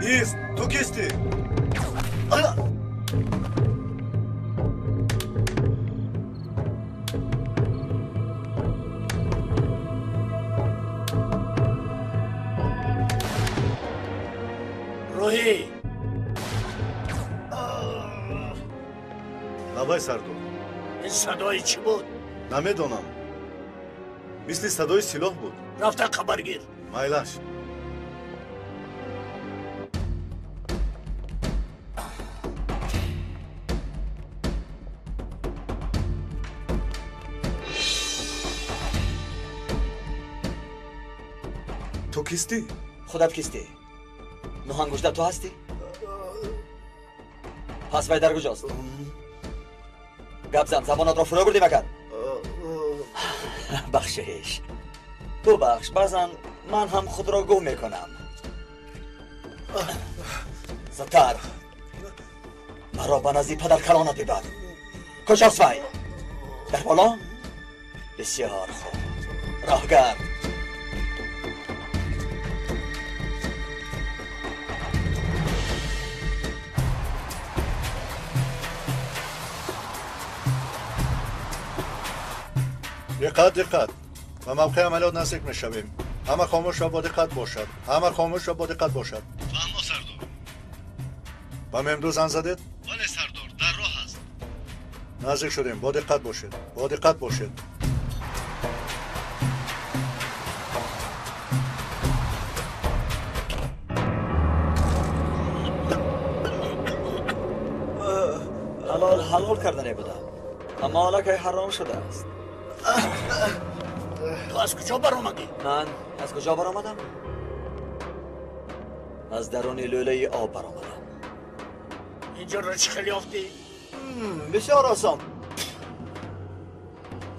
کیست؟ تو کیستی؟ روحی نبای سردو این صدای چی بود؟ نمیدونم مثل صدای سلاح بود رفتن خبر گیر مایلش تو کیستی؟ خودت کیستی؟ نوحان گوشت تو هستی؟ پس وی در کجاست؟ گپ زن زبانت را فرا بردی مکن بخشش ببخش بعضا من هم خود را گم میکنم زودتر مرا به نزدی پدر کلانت ببر کجاست وی؟ در بالا؟ بسیار خوب راه گرد دقت و موقع عملیات نزدیک میشویم همه خاموش و با دقت باشد فهمو سردار با امروز زن زدید؟ بله سردار در راه است نزدیک شدیم با دقت باشید حلال کردنی بودم اما حالا که حرام شده است تو از کجا برآمدی؟ من از کجا برآمدم؟ از درون لوله آب برآمدم اینجا را چه خیلی افتی؟ بسیار آسان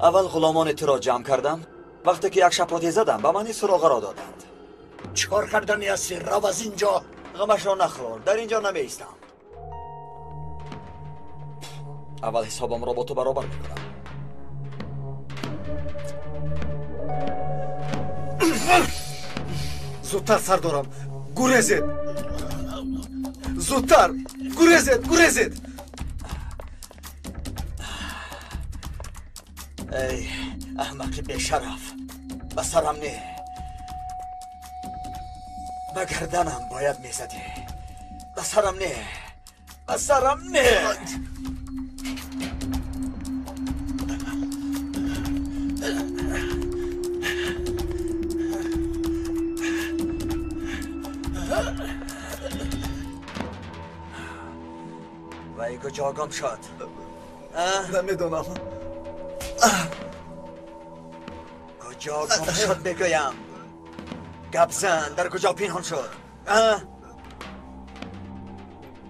اول غلامان تو را جمع کردم وقتی که یک شپاتی زدم به من سراغ را دادند چیکار کردنی هستی؟ رو از اینجا غمش را نخور در اینجا نمی ایستم اول حسابم را با تو برابر میکنم زودتر سردارم گریزید زودتر گریزید ای احمق بیشرف به سرم نه به گردنم باید میزدی به سرم نه وی کجا گم شد؟ نمیدونم کجا گم شد بگویم گپ زن در کجا پنهان شد؟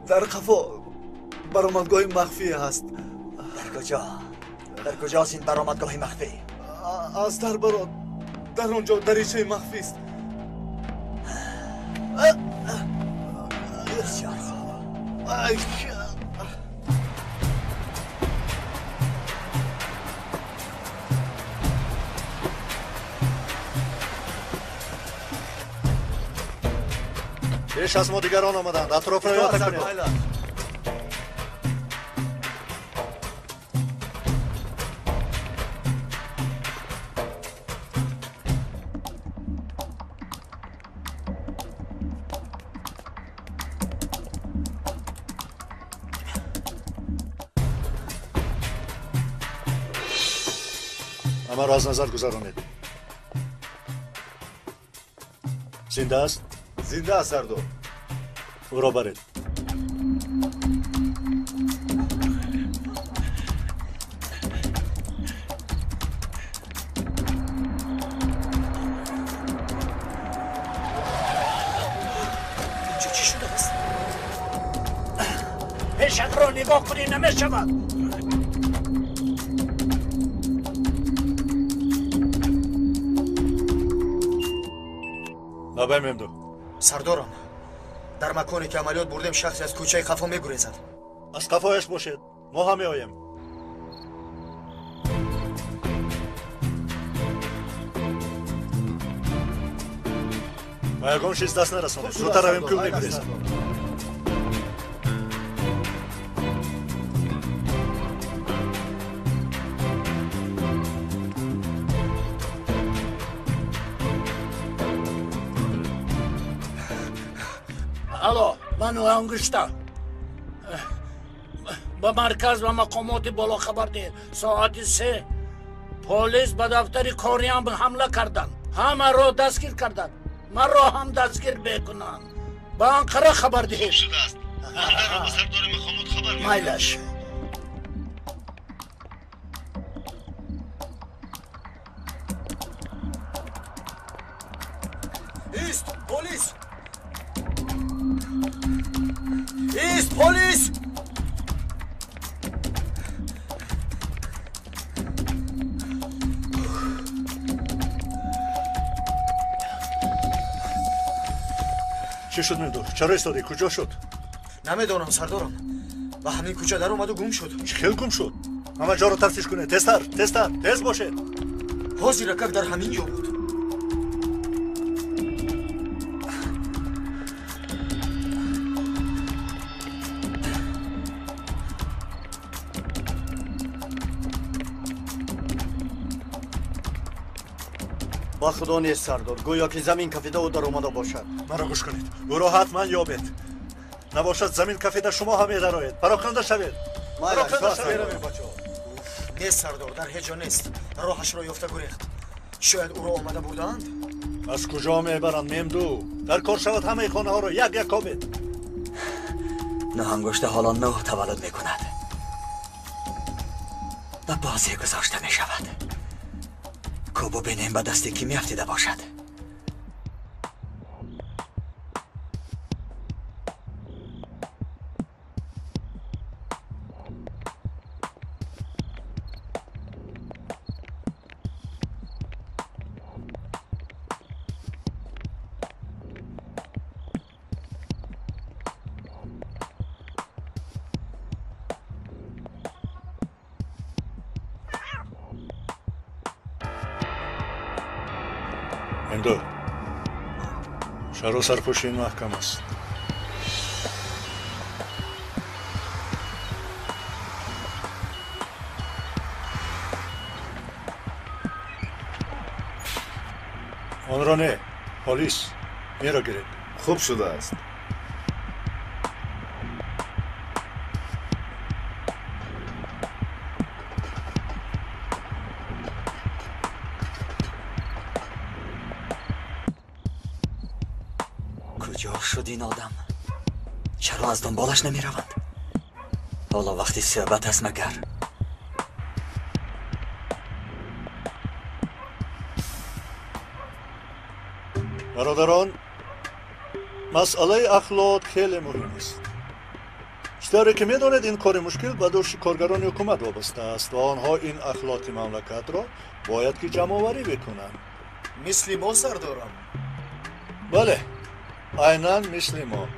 در قفا برآمدگاه مخفی هست در کجاست این برآمدگاه مخفی؟ از در برات در اونجا دریچه مخفی است بسیار خوب پیش از ما دیگران آمدند اطراف را احاطه کنید همه را از نظر گذرانید زنده است؟ زنده است سردار او را برید چی شده است؟ پیشت را نگاه کنی نمیشود نبایم امدو سردارم در مکانی که عملیات بردیم شخصی از کوچه قفا میگریزد از قفایش باشید ما همه آیم با یکم چیز دست نرسونه زودتر رویم کل میگریست الو منو انگشتا با مرکز و مقامات بالا خبر ده ساعت 3 پلیس به دفتر کوریان به حمله کردن همه رو دستگیر کردن من رو هم دستگیر بکنن با انقره خبر ده شده است من در رو به سردار مقامات خبر میدم مایلش ایست پلیس ایست پلیس چی شد میدو؟ چرا ایستادی؟ کجا شد؟ نمیدونم سردارم و همین کوچه در اومد و گم شد چخیل گم شد؟ همه جا رو تفتیش کنه تستر تز باشه حاضی رکک در همین جا بود با خدا نیست سردار گویا که زمین کفیده و در اومده باشد مرا گوش کنید او را حتما یابید نباشد زمین کفیده شما هم میدرآید پراکنده شوید پراکنده شوید نیست سردار در هیچ جا نیست راهش را یافته گریخت شاید او را آمده بودند از کجا میبرند میمدو در کار شود همه خانه ها رو یک یک کابید نه انگشت حالا 9 تولد میکند و بازی گذاشته میشود کوبو بینیم به دستی کی میافتیده باشد اندو شهر و سرپوشی این محکم است آن را نه پلیس این را گیرید خوب شده است کجا شد این آدم؟ چرا از دنبالش نمی روند؟ حالا وقتی صحبت است مگر برادران مسئله اخلاق خیلی مهم است بیشتری که میدانید این کار مشکل به دوش کارگران حکومت وابسته است و آنها این اخلاق مملکت را باید که جمع آوری بکنند مثل ما سردارم بله عیناً مثل ما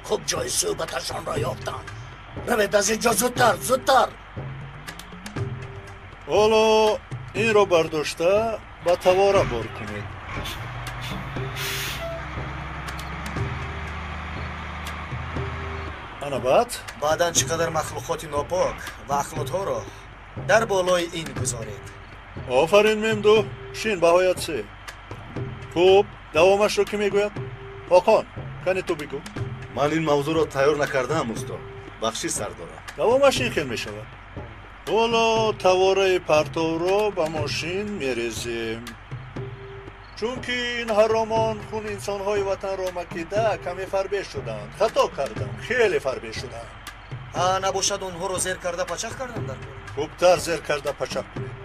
خوب جای صحبتشان را یافتن روید از اینجا زودتر حالا این را برداشته به تواره بار کنید انا بعداً چقدر مخلوقات ناپاک و اخلاقها را در بالای این گذارید آفرین میمدو شین بهایت سه خوب دوامش رو که میگوید آقان کنی تو بگو من این موضوع را تیار نکردم استاد بخشی سردارم دوامش این خیل میشود حالا تواره پرتو رو به ماشین میریزیم چون که این حرامان خون انسانهای وطن را مکیده کمی فربه شدند خطا کردند خیلی فربه شدند نباشد اونها رو زیر کرده پچق کردن در خوبتر زیر کرده پچق کنید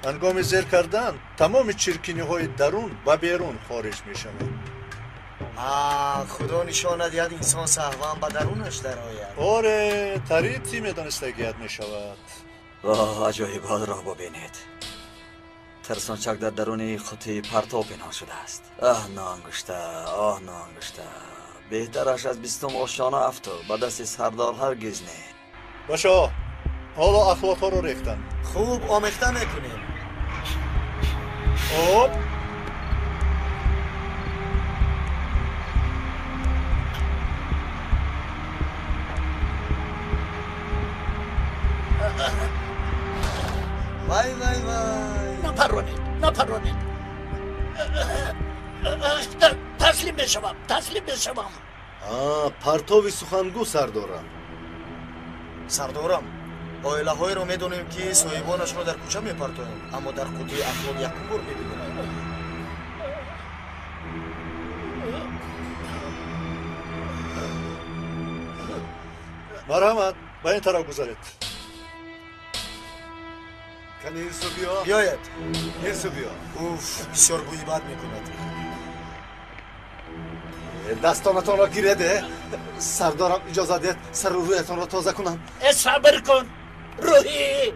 هنگام زیر کردن تمام چرکینی های درون و بیرون خارج می شود خدا نشانه دید انسان سهوان به درونش در آید آره طریقی میدانستگیت می شود عجایبات را ببینید ترسانچک در درون خطی پرتو پنهان شده است نانگشته بهترش از 20 آشانه افتو به دست سردار هرگز نه باشا حالا اخلاق ها رو ریختن خوب آمخته میکنیم تسلیم بشوم پرتوی سخنگو سردارم. سردارم اویله های رو میدونیم که صاحبانش رو در کوچه میپرتویم، اما در قوطی اخبار یکم بار میبینیم. مرحمت به این طرف گذارید. کنی ایرسو بیا. بیاید. ایرسو بیا. اوف بسیار گویی بد میکند. دستانتان را گیره ده. سردارم اجازه دید سر و رویتان را تازه کنم. صبر کن روحی.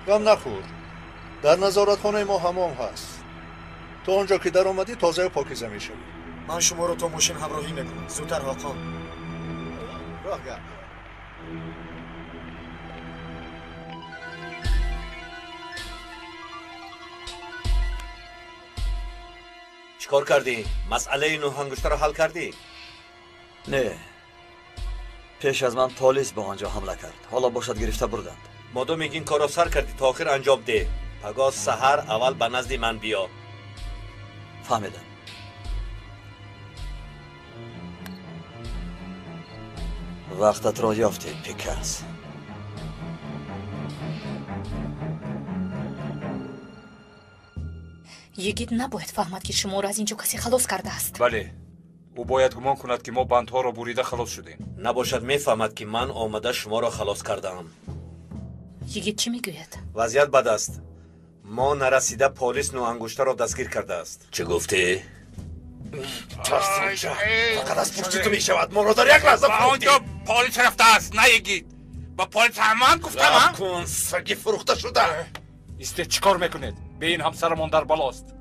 غم نخور. در نظارتخانه ما حمام هست. تو اونجا که در اومدی تازه و پاکیزه میشوی. من شما رو تا ماشین همراهی میکنم. زودتر حاکم. راه گرد. چیکار کردی؟ مسئله نو انگشتر رو حل کردی؟ نه، پیش از من پلیس به آنجا حمله کرد. حالا باشد گرفته بردند. مادام این کار رو سر کردی تا آخر انجام ده. پگاه سحر اول به نزد من بیا. فهمیدم. وقتت را یافتی پیکاس. یگید نباید فهمد که شما را از اینجا کسی خلاص کرده است. بله، او باید گمان کند که ما بندها را بریده خلاص شدیم. نباشد میفهمد که من آمده شما را خلاص کردم. یگید چی میگوید؟ وضعیت بد است. ما نرسیده پلیس نو انگشتر را دستگیر کرده است. چه گفتی؟ فقط از پشت تو میشود. ما را در یک لحظه فروختی. آنجا پلیس رفته است، نه یگید. با پلیس همان گفتم ها؟ کن سگی فروخته شده. ایسته چیکار میکنید؟ به این همسرمان در بالاست.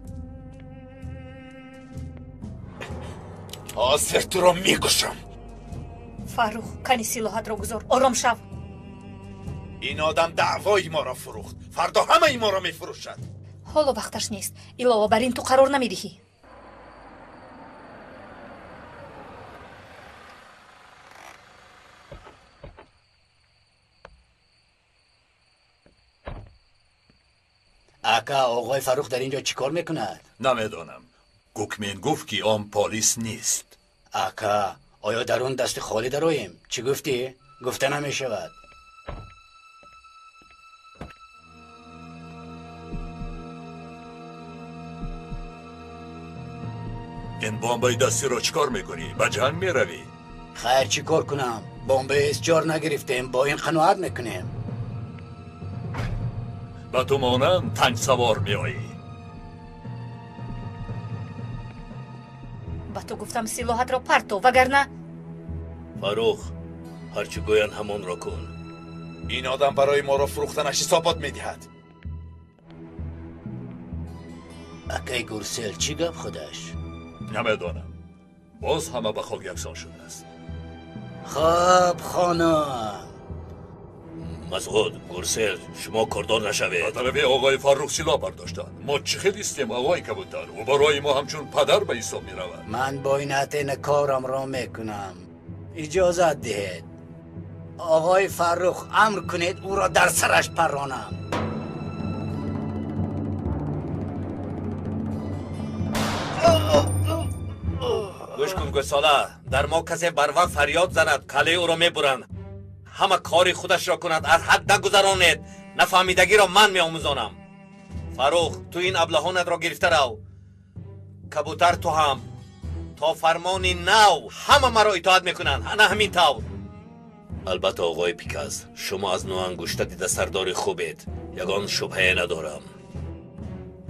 حاضر تو را میکشم. فاروق کنی سلاحت را گذار. آرام شو. این آدم دعوای ما را فروخت. فردا همه ای ما را میفروشد. حالا وقتش نیست. علاوه بر این تو قرار نمیدهی. اکا آقای فاروق در اینجا چیکار میکند؟ نمیدانم. گوکمین گفت که آن پلیس نیست. اکا آیا در اون دست خالی داریم؟ چی گفتی؟ گفته نمیشود. این بمبای دستی رو چیکار میکنی؟ به جنگ میروی؟ خیر چیکار کنم؟ بمب اسجار نگرفتیم، با این قناعت میکنیم. به تو مانند تنگ سوار میایی. با تو گفتم سلاحت را پرتو، وگرنه فاروق هرچی گویند همون را کن. این آدم برای ما را فروختنش حسابات میدهد. اکای گورسل چی گفت خودش؟ نمیدانم. باز همه به خاک یکسان شده است. خب خانم مسعود، گورسل، شما کردار نشوید. به طرف آقای فاروق سلاح برداشتند. ما چه خیلی استیم آقای کبوتر و برای ما همچون پدر به حساب می رود. من با این عطین کارم را میکنم. اجازت دهید آقای فاروق امر کنید او را در سرش پرانم. گوش کن گوساله، در ما کسی بر وقت فریاد زند کله او را میبرند. همه کاری خودش را کند، از حد نگذرانید. نفهمیدگی را من میآموزانم. فاروق تو این ابلهانت را گرفته رو. کبوتر تو هم تا فرمانی نو همه مرا اطاعت میکنند، نه همین طور. البته آقای پیکاس، شما از نو انگشته دیده سردار خوبید، یگان شبهه ندارم.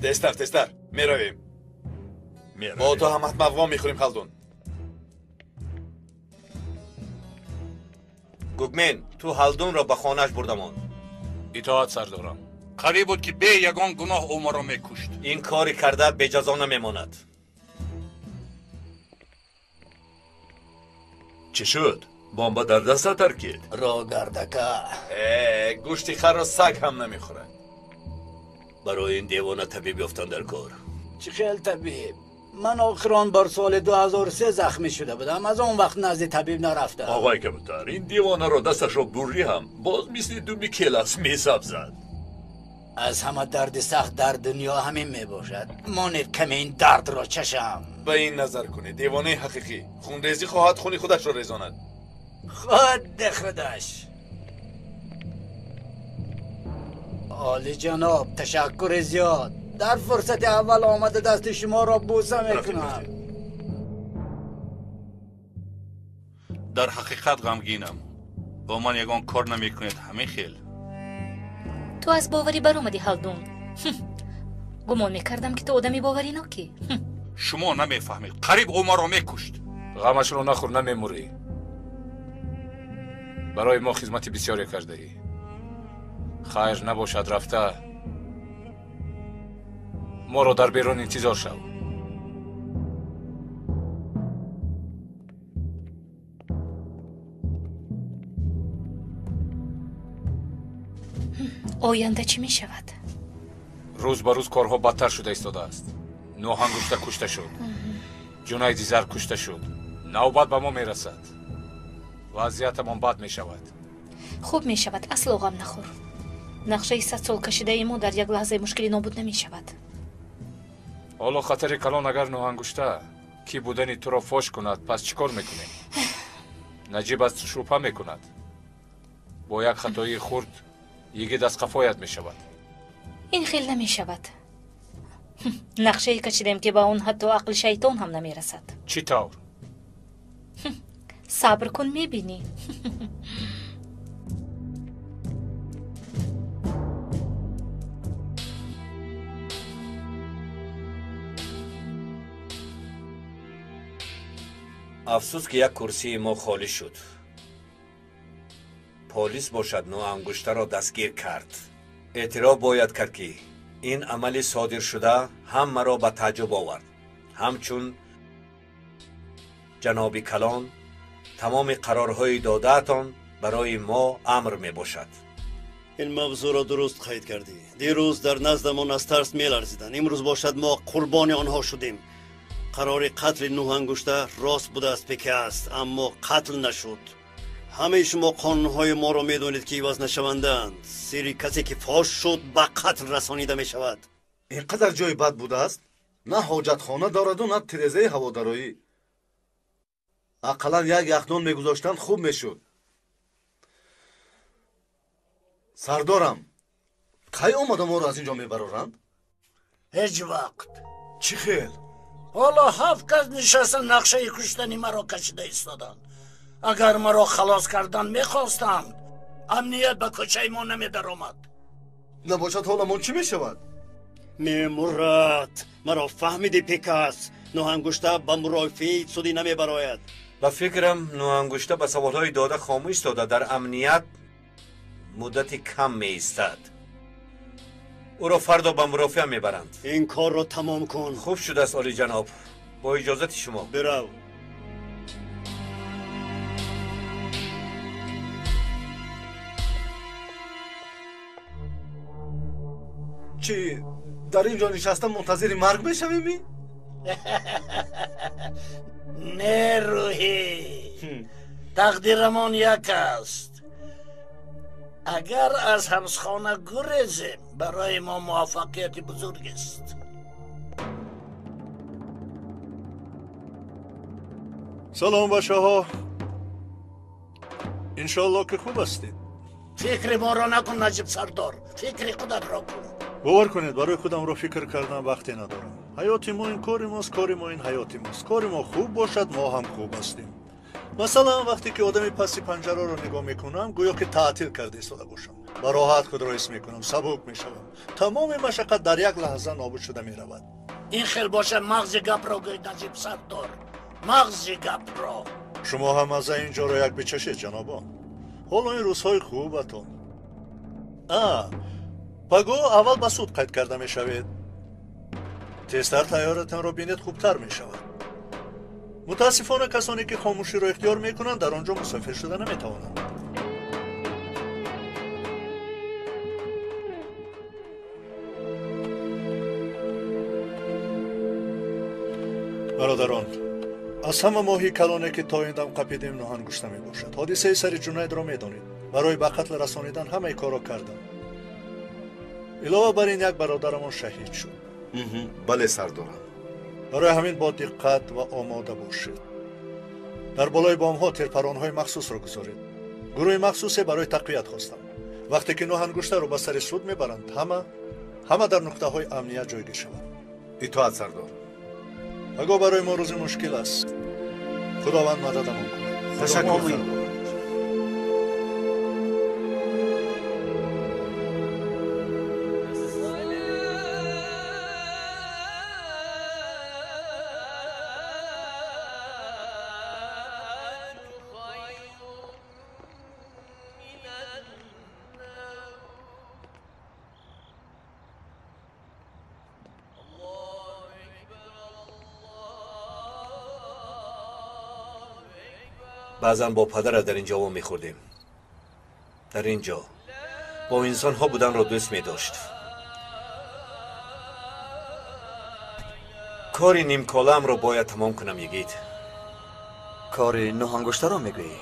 تستر میرویم. با تو هم حتما وام میخوریم خلدون. گوگمین تو هلدون را به خانهش بردمان. اطاعت سردارم. قریب بود که به یگان گناه او ما را میکشت. این کاری کرده به جزا نمیماند. چی شد؟ بمب در دست ترکید. را گردکه گوشتی خر را سگ هم نمیخوره. برای این دیوانه طبیب یافتن در کار. چه خیل طبیب؟ من آخران بار سال 2003 زخمی شده بودم، از اون وقت نزد طبیب نرفتم. آقای کبوتر، این دیوانه را دستش را بری هم باز مثل دومی کلاس میساب زد. از همه درد سخت در دنیا همین می باشد. مانید کمی این درد را چشم. به این نظر کنید دیوانه حقیقی خونریزی خواهد خونی خودش را ریزاند. خود خودش. عالی جناب، تشکر زیاد. در فرصت اول آمده دست شما را بوسه میکنم. در حقیقت غمگینم. با من یگان کار نمیکنید همین خیل. تو از باوری بر اومدی هلدون. گمان میکردم که تو آدمی باوری ناکی. شما نمیفهمید. قریب او ما را میکشت. غمش رو نخور نمیموری. برای ما خدمت بسیاری کرده ای. خیر نباشد رفته ما رو در بیرون انتظار شو. آینده چی می شود؟ روز به روز کارها بدتر شده ایستاده است. نوح انگشته کشته شد. جنید زر کشته شد. نوبت به ما میرسد. وضعیتمان بد می شود. خوب می شود. اصلا غم نخور. نقشه 100 سال کشیده ای ما در یک لحظه مشکلی نابود نمی شود. حالا خطر کلان اگر نوح انگشته کی بودنی تو را فاش کند پس چیکار میکنی؟ نجیب از شبهه میکند. با یک خطایی خرد یکی دست قفایت می شود. این خیل نمی شود. نقشه کشیدیم که با اون حتی عقل شیطان هم نمی رسد. چی طور؟ صبر کن می بینی. افسوس که یک کرسی ما خالی شد. پلیس باشد نوح انگشته را دستگیر کرد. اعتراف باید کرد که این عمل صادر شده هم مرا به تعجب آورد. همچون جناب کلان تمام قرارهای دادهتان برای ما امر می باشد. این موضوع را درست قید کردی. دیروز در نزدمان از ترس می لرزیدند. امروز باشد ما قربان آنها شدیم. قرار قتل نوح انگشته راست بوده است پیکه است، اما قتل نشد. همه شما قانونهای ما را میدونید که عوض نشوندند. سری کسی که فاش شد به قتل رسانیده می شود. اینقدر جای بد بوده است؟ نه حاجت خانه دارد و نه تیرزه هوادارایی. اقلا یک یخدان میگذاشتند خوب میشد. سردارم، کی آمده ما را از اینجا میبرارند؟ هیچ وقت. چی خیل؟ حالا 7 کس نشستن نقشه کشتنی مرا کشیده ایستادند. اگر مرا خلاص کردن میخواستند امنیت به کوچه ما نمیدر آمد. نباشد حالا من چی میشود؟ میمورد مرا فهمیدی پیکاس. نوح انگشته به مرافعه سودی نمیبراید. به فکرم نوح انگشته به سوالهای داده خاموش داده در امنیت مدتی کم می ایستد. او را فردا به مرافعه میبرند. این کار را تمام کن. خوب شده است عالی جناب. با اجازت شما برو. چی؟ در اینجا نشستم منتظر مرگ بشویمی؟ نه روحی، تقدیرمان یک است. اگر از حبسخانه گریزیم برای ما موفقیت بزرگ است. سلام بچه ها. انشالله که خوب هستید. فکر ما را نکن نجیب سردار، فکر خودت را کن. باور کنید برای خودم رو فکر کردن وقتی ندارم. حیات ما این کار ماست، کار ما این حیات ماست. کار ما خوب باشد ما هم خوب هستیم. مثلا وقتی که آدمی پسی پنجره رو نگاه میکنم گویا که تعطیل کرده ایستاده باشم. با راحت خود را حس میکنم، سبک میشوم. تمام مشقت در یک لحظه نابود شده میرود. این خیل باشه مغز گپ را گوید نجیب سردار، مغز گپ را. شما هم از اینجا را یک بچشید جنابان. حالا این روزهای خوبتون. پگو اول به سود قید کرده می شوید. تیزتر تیارتان را بینید خوبتر می شود. متاسفانه کسانی که خاموشی را اختیار می کنند در آنجا مسافر شده نمی توانند. برادران، از همه ماهی کلانه که تا این دم قپیدیم نوح انگشته می باشد. حادثه سر جنید را می دانید. برای به قتل رسانیدن همه کار را کردم. илова бар ин як бародарамон шаҳид шуд. бале сардорам. барои ҳамин бо диққат ва омода бошед. дар болои бомҳо тирпаронҳои махсусро гузоред. гурӯҳи махсусе барои тақвият хостам. вақте ки нӯҳ ангуштаро ба сари суд мебаранд, ҳама дар нуқтаҳои амният ҷойгир шаванд. итоат сардор. агоҳ барои мо рӯзи мушкил аст. худованд мададамон кунад. ташаккур сардор. بعضن با پدر در اینجا وام میخوردیم. در اینجا با انسان ها بودن را دوست میداشت. کاری نیم کالم رو باید تمام کنم یگید. کاری نه انگشتر رو میگویی؟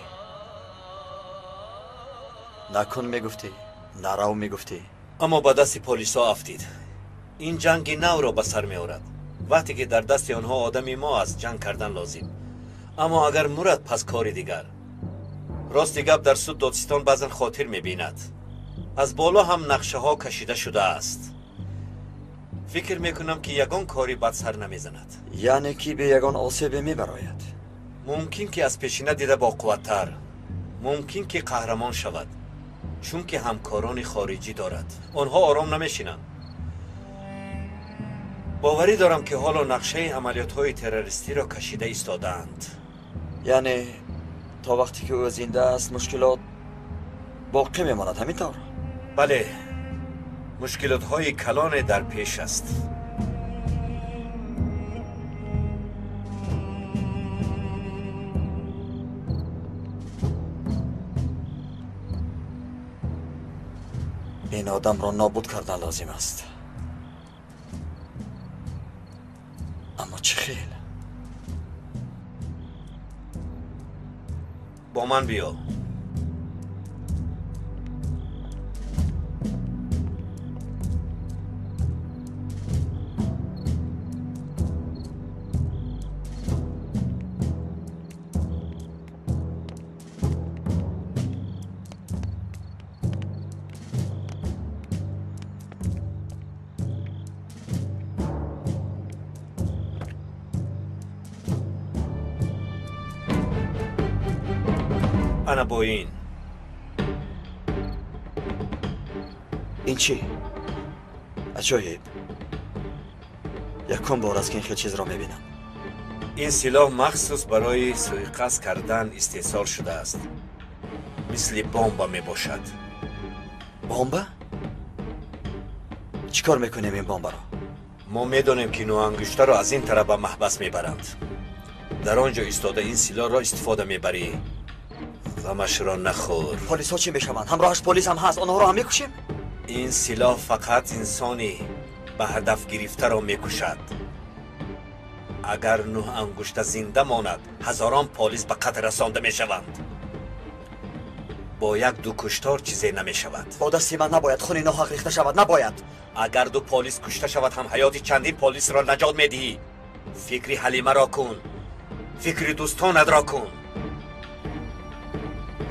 نکن میگفتی، نرو میگفتی. اما با دست پلیسا افتید. این جنگ نو را به سر میآورد. وقتی که در دست آنها آدمی ما است جنگ کردن لازم. اما اگر مرد پس کاری دیگر. راستی گپ در سود دادستان بعضن خاطر میبیند. از بالا هم نقشه ها کشیده شده است. فکر میکنم که یگان کاری بد سر نمیزند. یعنی کی به یگان آسیب میبراید؟ ممکن که از پیشینه دیده با قوتتر. ممکن که قهرمان شود. چون که همکاران خارجی دارد. آنها آرام نمیشینند. باوری دارم که حالا نقشه عملیات های تروریستی را کشیده ایستادند. یعنی تا وقتی که او زنده است مشکلات باقی میماند همینطور؟ بله، مشکلات های کلان در پیش است. این آدم را نابود کردن لازم است. اما چه خیل؟ با من بیا. انا با این چی؟ عجایب. یکم بار است که این خیلی چیز را میبینم. این سلاح مخصوص برای سوءقصد کردن استحصال شده است. مثل بمب میباشد. بمب؟ چیکار میکنیم این بمب را؟ ما میدانیم که نوانگشته را از این طرف به محبس میبرند. در آنجا ایستاده این سلاح را استفاده میبری. غمش را نخور. پلیس ها چی میشوند؟ همراهش پلیس هم هست، آنها را هم میکشیم؟ این سلاح فقط انسانی به هدف گرفته را میکشد. اگر نه انگشت زنده ماند هزاران پلیس به قتل رسانده میشوند. با یک دو کشتار چیزی نمیشود. با دستی من نباید خون ناحق ریخته شود، نباید. اگر دو پلیس کشته شود هم حیات چندین پلیس را نجات میدهی. فکری حلیمه را کن، فکری دوستانت را کن.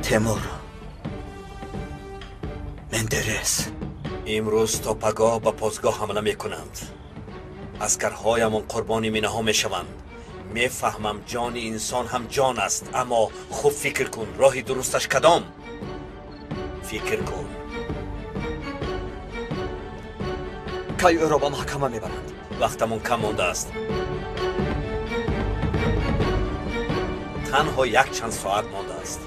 تیمور، مندرس، امروز تا پگاه به پاسگاه حمله میکنند. عسکرهایمان قربانی مینه ها میشوند. میفهمم جان انسان هم جان است، اما خوب فکر کن راه درستش کدام؟ فکر کن. کی او را به محکمه میبرند؟ وقتمون کم مانده است. تنها یک چند ساعت مانده است.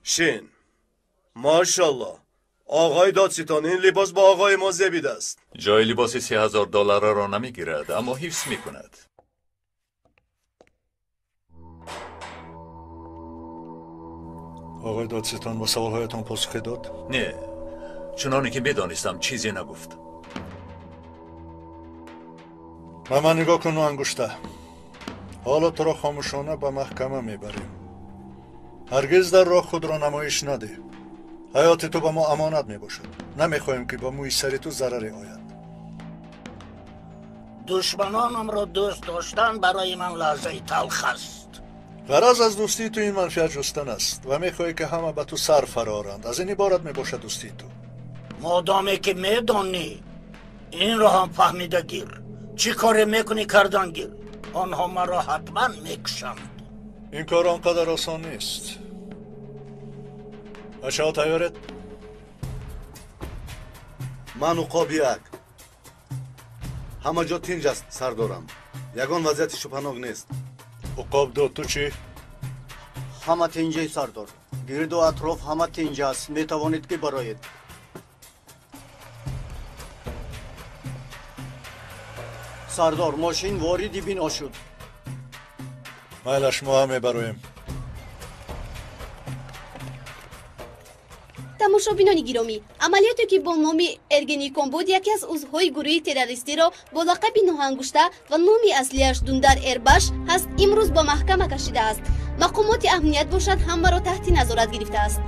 شین ماشاءالله آقای دادستان این لباس با آقای ما زبید است. جای لباس $30,000 را نمیگیرد اما حفظ میکند. آقای دادستان با سوالهایتان پاسخ داد؟ نه، چنانی که میدانستم چیزی نگفت. به من نگاه کن و انگشته. حالا تو را خاموشانه به محکمه میبریم. هرگز در راه خود را نمایش نده. حیات تو به ما امانت میباشد. نمیخواهیم که به موی سر تو ضرری آید. دشمنانم را دوست داشتن برای من لحظه تلخ است. غرض از دوستی تو این منفعت جستن است و میخواهی که همه به تو سر فرارند. از این عبارت میباشد دوستی تو. مادامی که میدانی این را هم فهمیده گیر. چی کاری میکنی کردن گیر. آنها مرا حتما میکشند. این کار آنقدر آسان نیست. بچه ها تیارت؟ من عقاب یک همه جا تینج است سردارم. یگان وضعیت شپناک نیست. عقاب دو تو چی؟ همه تینجه سردار. گرد و اطراف همه تینجه است. میتوانید که برایید. سردار ماشین واردی بنا شد. مایلش ما همه برایم. тамошобинони гиромӣ, амалиёте ки бо номи эргеникон буд яке аз узвҳои гурӯҳи террористиро бо лақаби ноҳангушта ва номи аслиаш Дундар Эрбаш ҳаст, имрӯз ба маҳкама кашидааст. мақомоти амният бошад ҳамаро таҳти назорат гирифтааст.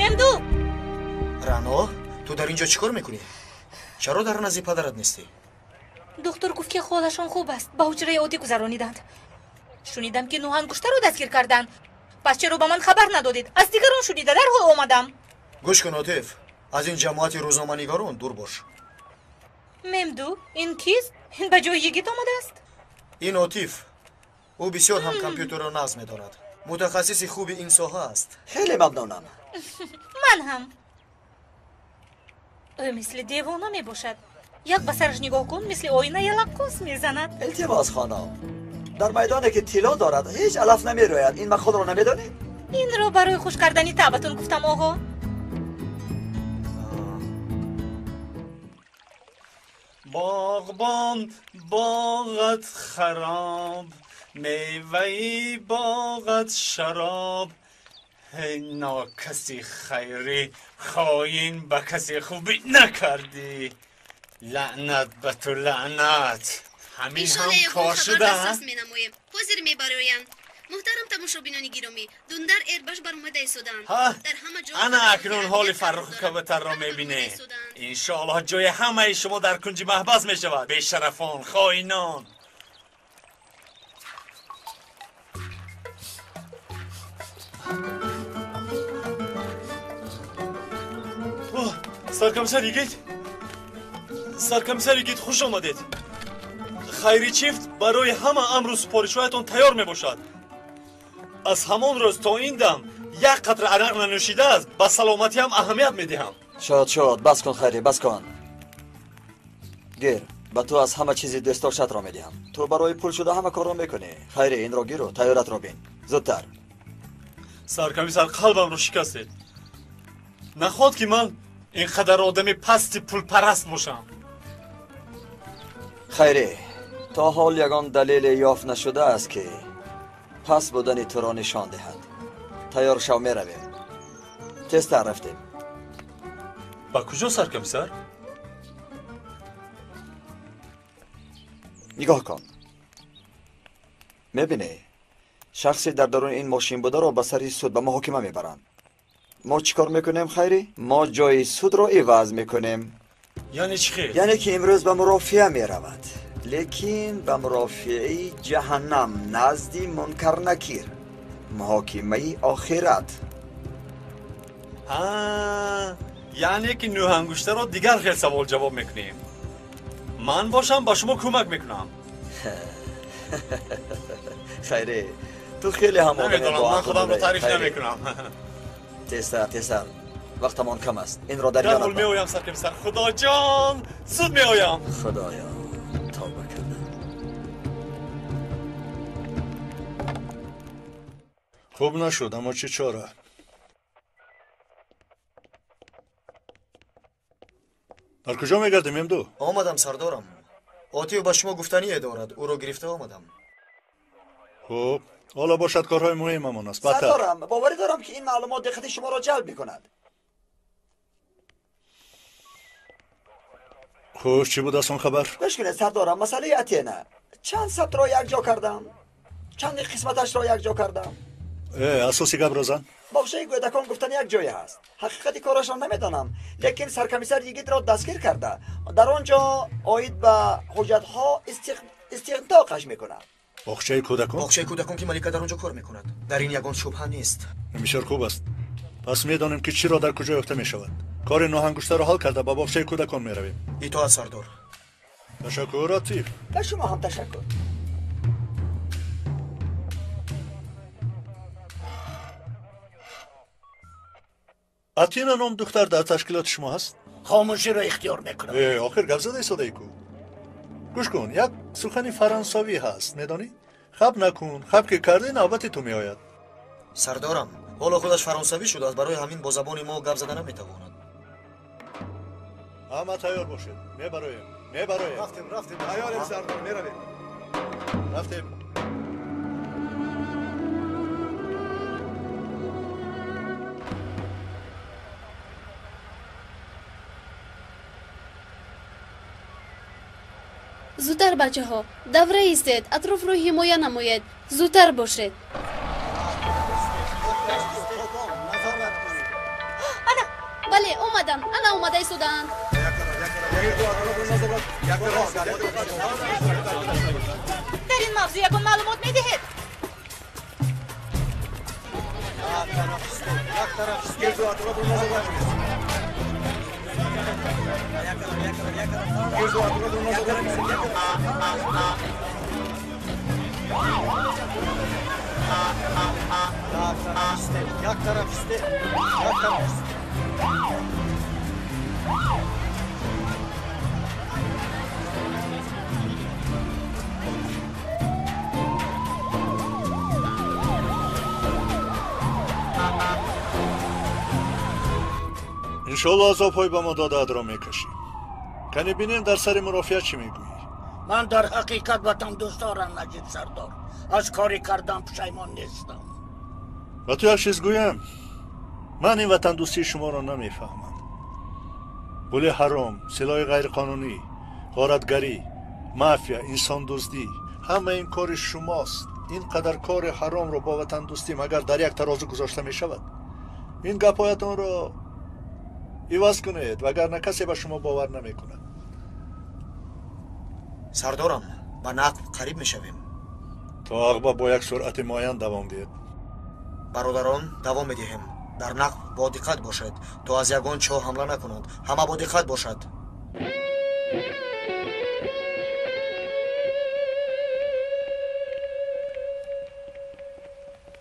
мемду рано ту дар инҷо чӣ кор мекунӣ? чаро дар назди падарат нестӣ? духтур гуфт ки холашон хуб аст, ба ҳуҷраи оддӣ гузарониданд. шунидам ки ноҳангуштаро дастгир карданд. пас чаро ба ман хабар надодед? аз дигарон шунида дарҳол омадам. гӯш кун отиф, аз ин ҷамоати рӯзноманигорон дур бош. мемду ин кист? ин ба ҷои йигит омадааст? ин отиф, ӯ бисёр ҳам компютерро нағз медонад. мутахассиси хуби ин соҳа аст. خیلی ممنونم. من هم. او مثل دیوانه می باشد. یک به سرش نگاه کن، مثل آینه یلقوس می زند. التماس خانم، در میدانی که طلا دارد هیچ علف نمی روید. این خود را نمیدانید؟ این را برای خوش کردنی تعبتون گفتم آقا. باغبان باغت خراب، میوهی باغت شراب. ای ناکسی خیری، خاین به کسی خوبی نکردی. لعنت به تو لعنت. همین هم کار شده. حاضر میبرویند. محترم تماشابینان گرامی، دوندر ایرباش بر اومده ایستادند. در همه جا انا اکنون حال فرخ کبوتر را میبینه. انشاءالله جای همه شما در کنج محبس میشود. بیشرفان، خائنان. سرکمسر یگید خوش آمدید. خیری چیفت برای همه امر و سپارش‌هایتان تیار می باشد. از همان روز تا این دم یک قطره عرق ننوشیده است. به سلامتی هم اهمیت می دهم. شاد بس کن خیری، بس کن. گیر، به تو از همه چیزی دستاشت را می دهم. تو برای پول شده همه کار را میکنی. خیری این را گیر و تیارت را بین. زودتر. سرکمیسر قلبم رو شکستید. نخواد که من اینقدر آدمی پستی پول پرست باشم. خیری، تا حال یگان دلیل یافت نشده است که پس بودن تو را نشان دهد. تیار شو می رویم. تستر رفتیم. با کجا سرکمیسر؟ نگاه کن. میبینی شخصی در درون این ماشین بوده را به سری سود به محاکمه میبرند. ما چیکار میکنیم خیری؟ ما جای سود را عوض میکنیم. یعنی چی خیر؟ یعنی که امروز به مرافعه میرود، لیکن به مرافعه جهنم نزدی منکر نکیر، محاکمه آخرت. یعنی که نوهنگوشته را دیگر خیلی سوال جواب میکنیم. من باشم با شما کمک میکنم. خیری تو خیلی هم نمیدونم، من خودم رو تعریف نمیکنم. تیستر وقتمان کم است. این را در یادت می آیم سرکمیسر. خدا جان زود می آیم. خدایا توبه کردم. خوب نشد اما چه چاره؟ در کجا میگردیم ممدو؟ آمدم سردارم. آتیو به شما گفتنی دارد او رو گرفته آمدم. خب حالا باشد کارهای مهممون است. بدتر سردارم باوری دارم که این معلومات دقت شما را جلب می‌کند. خوش چی بود از اون خبر؟ گوش کنید سردارم، مسئله اتینه چند ثبت را یک جا کردم، چند قسمتش را یک جا کردم. اساسی گبرازن؟ باشه گویدکان گفتن یک جایی هست. حقیقتی کارشان نمیدانم، لیکن سرکمیسر یگید را دستگیر کرده، در آنجا آید به حجت ها استقطاقش میکند. باغچه کودکان؟ باغچه کودکان که ملیکه در آنجا کار میکند. در این یگان شبهه نیست. بسیار خوب است. پس میدانیم که چی را در کجا یافته میشود. کار نوهنگشته را حل کرده به باغچه کودکان میرویم. اطاعت سردار. تشکر آتیف. به شما هم تشکر. اتینا نام دختر در تشکیلات شما هست؟ خاموشی را اختیار میکنم. آخر گپ زده ایستاده کو. گوش کن، یک سخنی فرانسوی هست میدانی؟ خب نکن، خب که کردی نوبت تو میآید. سردارم حالا خودش فرانسوی شده است، برای همین با زبان ما گپ زدن نمیتواند. همه تیار باشید. میبرایم. رفتیم تیاریم سردار، میرویم. رفتیم. زودتر بچه ها دوره ایستید، اطراف رو حمایه نماید، زودتر باشید. بله اومدن، انا اومده ایستادن. در این موضوع یکون معلومات میدهید. یک طرف است. انشالله عذاب‌های به ما داده را میکشیم. کنی بینیم در سر مرافعت چی میگویی؟ من در حقیقت وطن دوست دارم نجیب سردار. از کاری کردم پشیمان نیستم. و تو یک چیز گویم، من این وطن دوستی شما را نمیفهمم. پول حرام، سلاح غیر قانونی، غارتگری، مافیا، انسان دزدی، همه این کار شماست. اینقدر کار حرام را با وطن دوستی مگر در یک ترازو گذاشته می شود؟ این گپایتان را عوض کنید وگرنه کسی به شما باور نمی کند. سردارم با نقب قریب می شویم. تا عقبه با یک سرعت معین دوام دهید. برادران دوام می دهیم. در نقب با دقت باشد تا از یگان چاه حمله نکنند. همه با دقت باشد.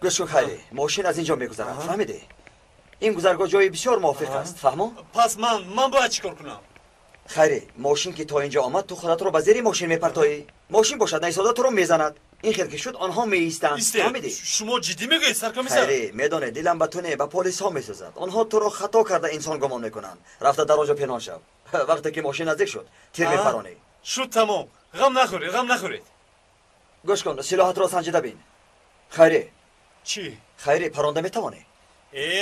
گوش کن خیلی، ماشین از اینجا میگذرد، فهمیدی؟ این گذرگاه جای بسیار موافق است، فهمو؟ پس من باید چیکار کنم؟ خیلی، ماشین که تا اینجا آمد تو خودت رو به زیر ماشین میپرتایی. ماشین باشد نیستاده تو رو میزند. این خیر که شد آنها میایستند، فهمیدی؟ شما جدی میگویید سرکمیسر؟ خیلی، میدونه دلم به تو نه، به پلیس ها میسوزد. آنها تو رو خطا کرده انسان گمان میکنند. رفته در آنجا پنهان شو. وقتی که ماشین نزدیک شد، تیر میپرانی. شد تمام. غم نخورید. گوش کن، سلاحت را سنجیده بین. خیری. چی؟ خیری، پرانده میتوانی؟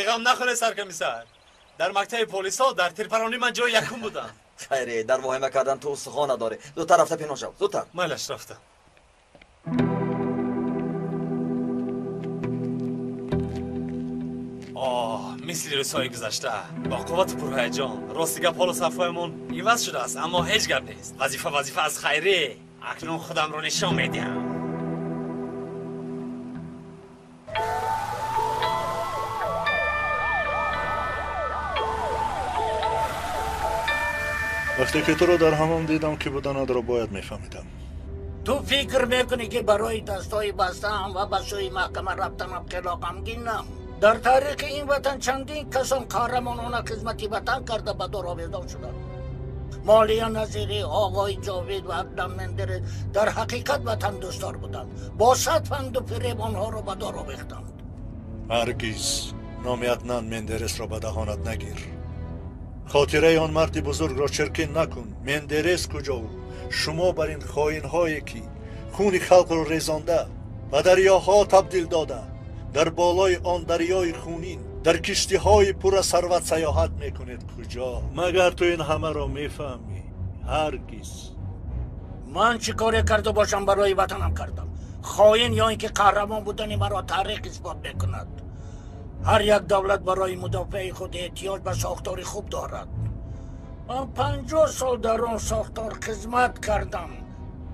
غم نخورید سرکمیسر. در مکتب پلیس ها در تیرپرانی من جای یکم بودم. خیری، در واهمه کردن تو استخوان نداره. زودتر رفته پنهان شو، زودتر. مالش رفتم. مثل روزهای گذشته با قوت پرهیجان راستی گپ حال و صفایمون عوض شده است، اما هیچ گپ نیست. وظیفه از خیری. اکنون خودم رو نشان میدم. وقتی که تو رو در حمام دیدم که بودنات را باید میفهمیدم. تو فکر میکنی که برای دستای بستم و به سوی محکمه رفتنم خیلی غمگینم؟ در تاریخ این وطن چندین کسان قهرمانانه خدمتی وطن کرده به دور آویزان شدند. مالیا نظیری، آقای جاوید و عدنان مندرس در حقیقت وطن دوستدار بودند. با صد فند و فریب آنها را به دور آویختند. هرگز نام عدنان مندرس را به دهانت نگیر. خاطره آن مرد بزرگ را چرکین نکن. مندرس کجا او؟ شما بر این خائن هایی که خون خلق را ریزانده و دریاها تبدیل داده در بالای آن دریای خونین در کشتی های پر از ثروت سیاحت میکنید کجا؟ مگر تو این همه را میفهمی؟ هرگز. من چی کاری کرده باشم برای وطنم کردم. خائن یا اینکه قهرمان بودن مرا تحریک اثبات میکند. هر یک دولت برای مدافع خود احتیاج به ساختاری خوب دارد. من 50 سال در آن ساختار خدمت کردم.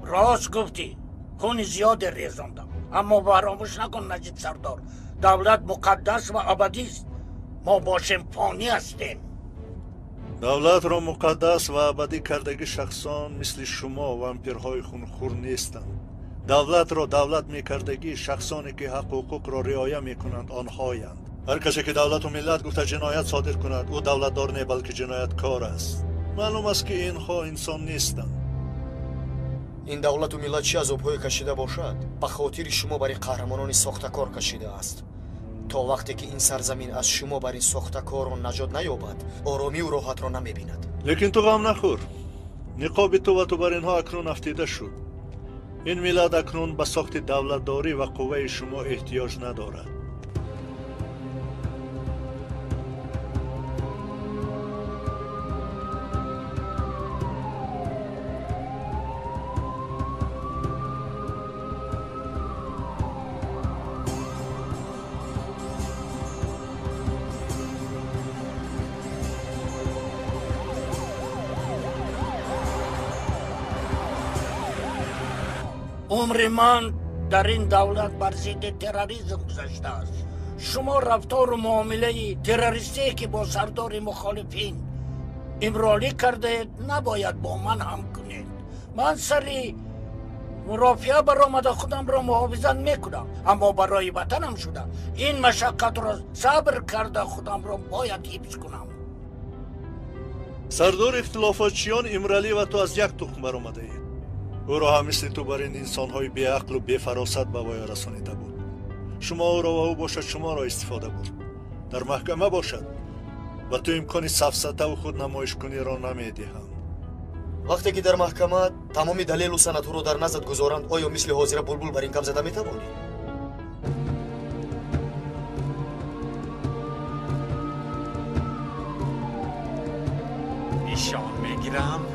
راست گفتی، خون زیاد ریزاندم، اما فراموش نکن نجیب سردار، دولت مقدس و ابدی است. ما باشیم فانی هستیم. دولت را مقدس و ابدی کردگی شخصان مثل شما وامپیرهای خونخور نیستند. دولت را دولت میکردگی شخصانی که حق و حقوق را رعایت میکنند آنهایند. هر کسی که دولت و ملت گفته جنایت صادر کند او دولتدار نه بلکه جنایتکار است. معلوم است که اینها انسان نیستند. این دولت و ملت چی از آبهای کشیده باشد به خاطر شما برای قهرمانان ساختکار کشیده است. تا وقتی که این سرزمین از شما برای ساختکاران نجات نیابد آرامی و راحت را نمیبیند. لیکن تو غم نخور، نقاب تو و تو بر اینها اکنون افتیده شد. این ملت اکنون به ساخت دولتداری و قوه شما احتیاج ندارد. عمر من در این دولت بر ضد تروریسم گذشته است. شما رفتار و معامله تروریستی که با سردار مخالفین امراری کرده نباید با من هم کنید. من سری مرافعه برآمده خودم را محافظت میکنم، اما برای وطنم شده این مشقت را صبر کرده خودم را باید حفظ کنم. سردار اختلافاتچیان امرالی و تو از یک تخم برآمده اید. او را هم مثل تو بر این انسان‌های بی‌عقل و بی‌فراست به وای رسانیده بود. شما او را و او باشد شما را استفاده بود. در محکمه باشد و تو امکان سفسطه و خود نمایش کنی را نمی‌دهم. وقتی که در محکمه تمام دلیل و سند را در نظر گذارند آیا مثل حاضر بلبل بر این کم زده می‌توانی؟ نشان میگیرم.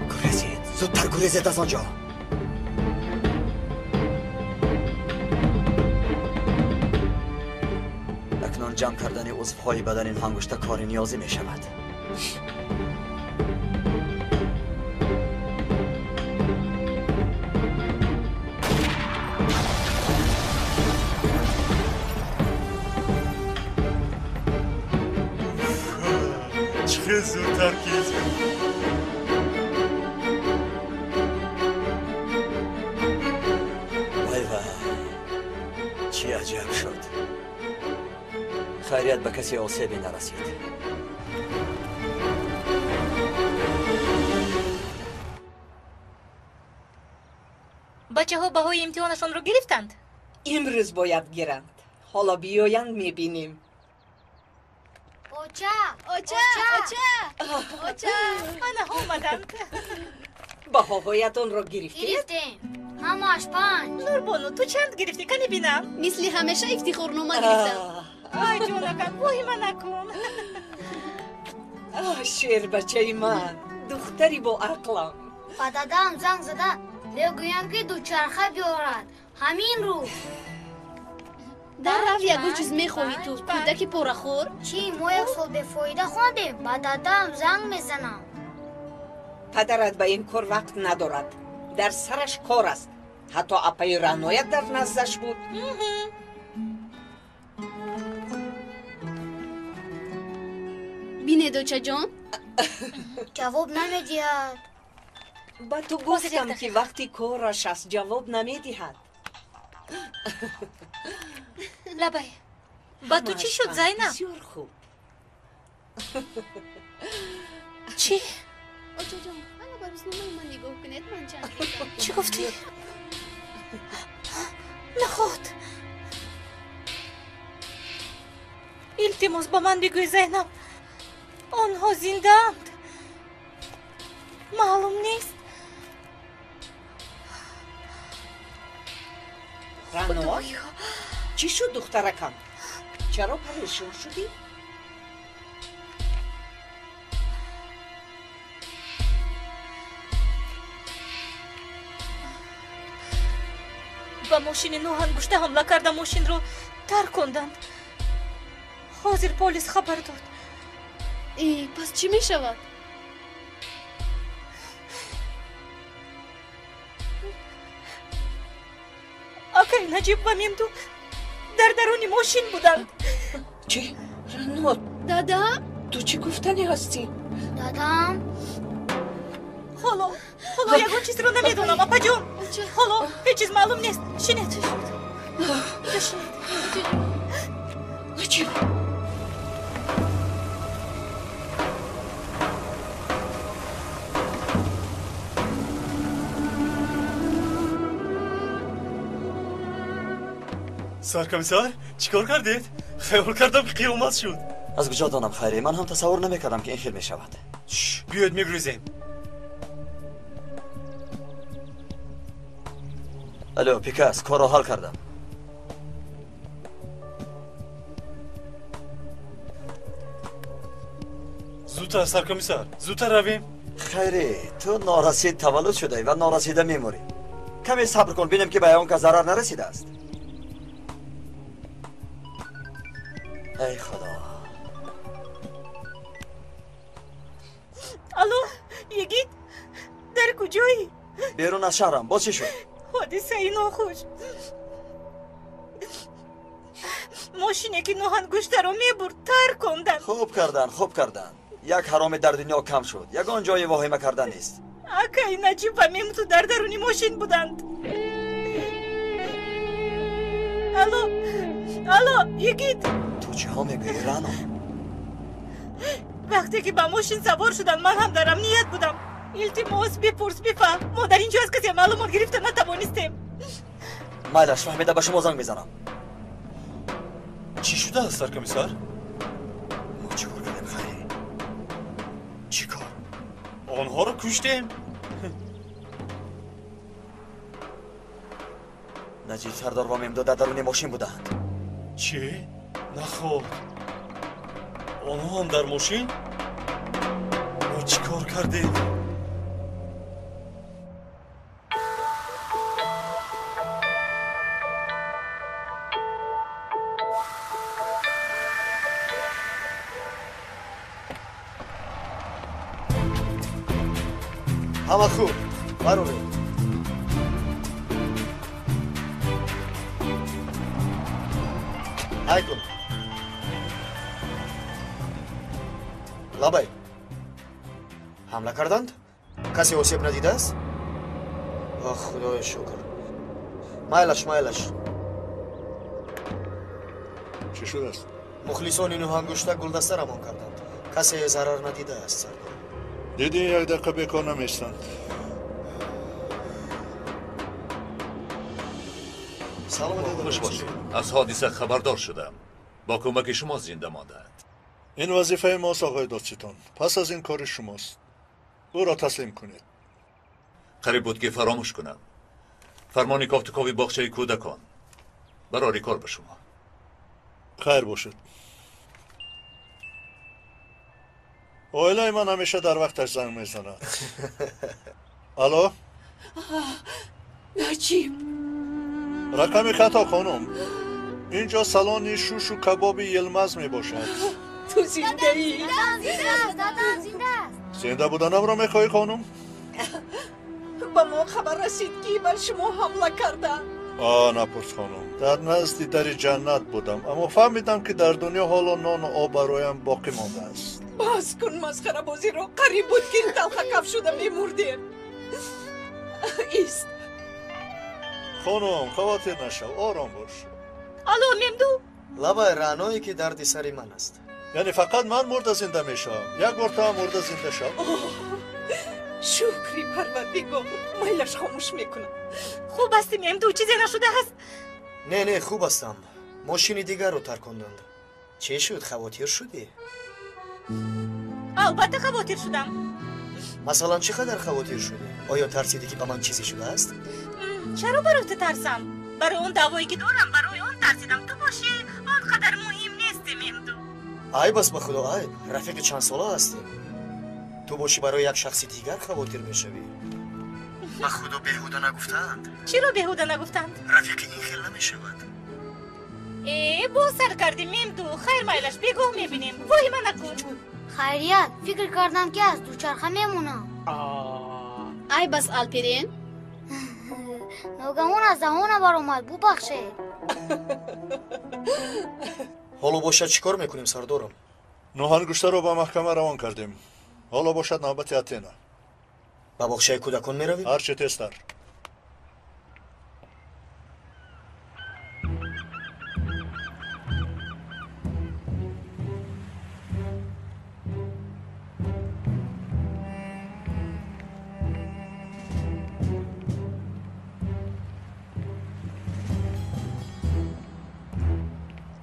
گریزید، زودتر گریزید از آنجا. اکنون جمع کردن عضوهای بدن این انگشت کاری نیازی می شود. چه زودتر کیز وای وای، چی عجب شد. خیریت به کسی آسیبی نرسید. بچه ها بهای امتحانشان رو گرفتند؟ امروز باید گیرند. حالا بیایند میبینیم. آنها آمدند. بهاهایتان را گرفتید؟ گرفتیم همش 5. نوربانو تو چند گرفتی کنی بینم؟ مثل همیشه افتخارنامه گرفتم. آی جونکم وحیمه نکن. شیر بچه من دختری با عقلم. با دادم زنگ زده بگویم که دوچرخه بیارد همین رو. در رو یکو چیز میخواهی تو کودک پرخور؟ چی ما 1 سال به فایده خواندیم با دادم زنگ میزنم. پدرت به این کار وقت ندارد. در سرش کار است. حتی اپای رانویت در نزدش بود. بینه دوچه جان؟ جواب نمیدید. با تو گفتم که وقتی کارش است جواب نمیدهد. لبای با تو چی شد زینب؟ بسیار خوب. چی؟ آجا جان اگه با روزنامه من نگاه کنید من چند گفتم. چی گفتی؟ نخود التماس با من بگوی زینب آنها زنده اند. معلوم نیست. رانو چی شد دخترکم؟ چرا پریشان شدی؟ با ماشین نو انگشته حمله کرده ماشین رو ترک کندند. حاضر پلیس خبر داد. ای پس چی می شود؟ آقای نجیب و میمدو در درون ماشین بودند. چی؟ رانو دادا؟ تو چی گفتنی هستی؟ دادم حالا یکون چیز رو نمیدونم اپا جون. حالا هیچ چیز معلوم نیست. شنید نجیب سرکمیسر چیکار کردید؟ خیال کردم که قیامت شد. از کجا دانم خیره؟ من هم تصور نمیکردم که این خیل میشود. بیاید میگریزیم. الو پیکاس کار رو حل کردم. زودتر سرکمیسر زودتر رویم. خیره تو نارسید تولد شده و نارسیده میموری. کمی صبر کن بینیم که به اون که ضرر نرسیده است. ای خدا. الو یگید در کجایی؟ بیرون از شهرم. با چی شد؟ حادثه ای ناخوش. ماشینی که نوهن گوشت رو میبرد ترک کندن. خوب کردن. یک حرام در دنیا کم شد. یگان جای واهمه کردن نیست. آقای نجیب و میمتو در درونی ماشین بودند. الو یگید تو چه ها میگویی رانو؟ وقتی که با ماشین سوار شدن من هم در امنیت بودم. التماس بپرس بفهم ما در اینجا از کسی معلومات گرفته نتوانستیم. مایلش فهمیده به شما زنگ میزنم. چی شده است سرکمیسر؟ ما چیکار کردیم خیلی؟ چیکار؟ آنها رو کشتیم؟ نجیب سردار و ممدو در درون ماشین بودند. چی؟ نخود آنها هم در ماشین؟ ما چیکار کردیم؟ همه خوب برو ای کن لابای حمله کردند؟ کسی آسیب ندیده است؟ آه خدای شکر مایلش چی شده است؟ مخلصان اینو هنگشته گلدسته رمان کردند کسی ضرر ندیده است سردار دیدی یک دقیقه بیکار نمیستند. سلام خوش باشید. از حادثه خبردار شدم. با کمک شما زنده ماندند. این وظیفه ماست آقای دادستان. پس از این کار شماست. او را تسلیم کنید. قریب بود که فراموش کنم. فرمانی کافتکاوی باغچه کودکان برای کار به شما. خیر باشد. اویلای من همیشه در وقتش زنگ میزند. الو؟ نجیب رقم خطا خانم. اینجا سالن شوش و کباب یلمز می باشد. تو زنده ای؟ زنده بودنم را میخواهی خانم؟ با ما خبر رسید که بر شما حمله کردن. نپرس خانم. در نزد در جنت بودم اما فهمیدم که در دنیا حالا نان و آب برایم باقی مانده است. باز کن مسخره بازی رو. قریب بود که این تلخ کف شده میمردیم. ایست خانم خواتر نشو، آرام باش. الو ممدو. لبای رعنایی که درد سری من است. یعنی فقط من مرده زنده میشم؟ یک بار تا مرده زنده شم؟ شکری پروردگار. میلش خاموش میکنم. خوب هستی ممدو؟ چیزی نشده هست؟ نه خوب هستم. ماشین دیگر رو ترکاندند. چه شد؟ خواتیر شدی؟ البته خواتیر شدم. مثلا چقدر خواتیر شدی؟ آیا ترسیدی که به من چیزی شده است؟ چرا برای تو ترسم؟ برای اون دعوایی که دارم برای اون ترسیدم. تو باشی آنقدر مهم نیستی ممدو. ای بس به خدا ای رفیق چند ساله هستی. تو باشی برای یک شخص دیگر خواتیر میشوی. به خدا بیهوده نگفتند. چرا بیهوده نگفتند؟ رفیق این خیلی نمیشود. با سر کردی ممدو. خیر میلش بگو میبینیم. وای من نکن. خیریت فکر کردم که از دوچرخه میمونم. ای بس آلپرین. ناگهان از دهانم برآمد ببخشه. حالا باشد چیکار میکنیم سردارم؟ نوحان گوشته رو به محکمه روان کردیم. حالا باشد نوبت اتینا. به باغچه کودکان میرویم؟ هر چه تستر.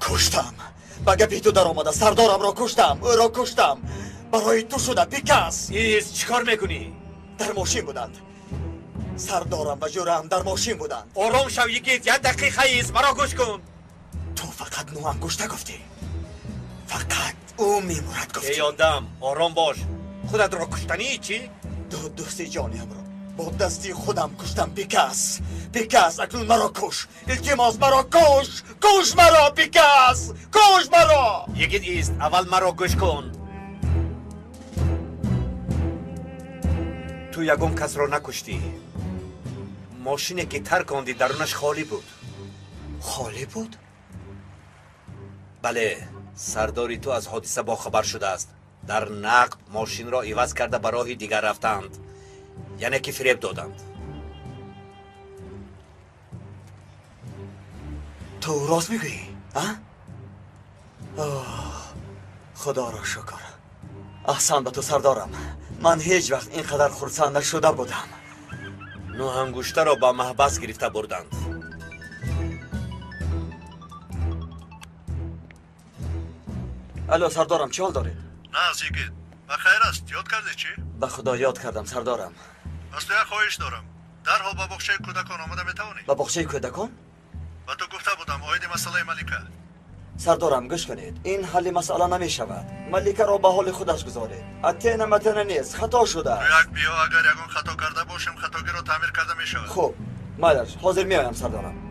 کشتم. به گپی تو در آمده. سردارم را کشتم. او را کشتم. برای تو شده پیکس. ایست چیکار میکنی؟ در ماشین بودند. سردارم و جورم در ماشین بودند. آرام شو یکیت. یک دقیقه ایست مرا گوش کن. تو فقط نو انگشته گفتی. فقط او میمورد گفتی. ای آدم آرام باش. خودت را کشتنی چی؟ دوستی جانیم را با دستی خودم کشتم. پیکس اکنون مرا کش. التماس مرا کش. کش مرا پیکس. کش مرا. یکیت ایست. اول مرا گوش کن. تو یگم کس را نکشتی. ماشینی که ترکاندی درونش خالی بود. خالی بود؟ بله. سرداری تو از حادثه با خبر شده است. در نقد ماشین را عوض کرده به راه دیگر رفتند. یعنی که فریب دادند. تو راست میگویی؟ خدا را شکر. احسان به تو سردارم. من هیچ وقت اینقدر خرسند نشده بودم. نوحان را با محبس گرفته بردند. الو سردارم چه حال داری؟ نه زیگید. بخیر است. یاد کردی چی؟ به خدا یاد کردم سردارم. از تو یک خواهش دارم. درها به باغچه کودکان آمده میتوانی؟ به باغچه کودکان؟ به تو گفته بودم آید مسئله ملیکه. سردارم گوش کنید. این حل مسئله نمی شود. ملیکه را به حال خودش گذارید. اتینا نیست. خطا شده. تو یک بیا اگر یگون خطا کرده باشیم خطاگی را تعمیر کرده می شود. خوب. مالش حاضر می آیم سردارم.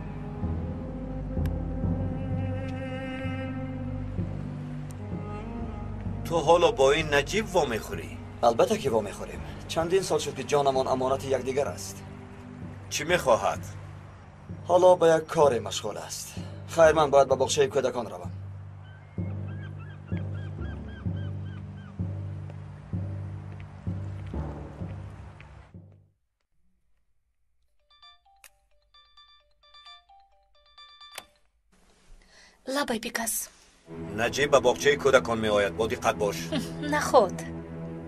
تو حالا با این نجیب وا میخوری؟ البته که وا میخوریم. چندین سال شد که جانمان امانت یکدیگر است. چی میخواهد؟ حالا به یک کار مشغول است. خیر من باید به باغچه کودکان روم. لابای پیکس. نجیب به باغچه کودکان می آید. با دقت باش. نخود.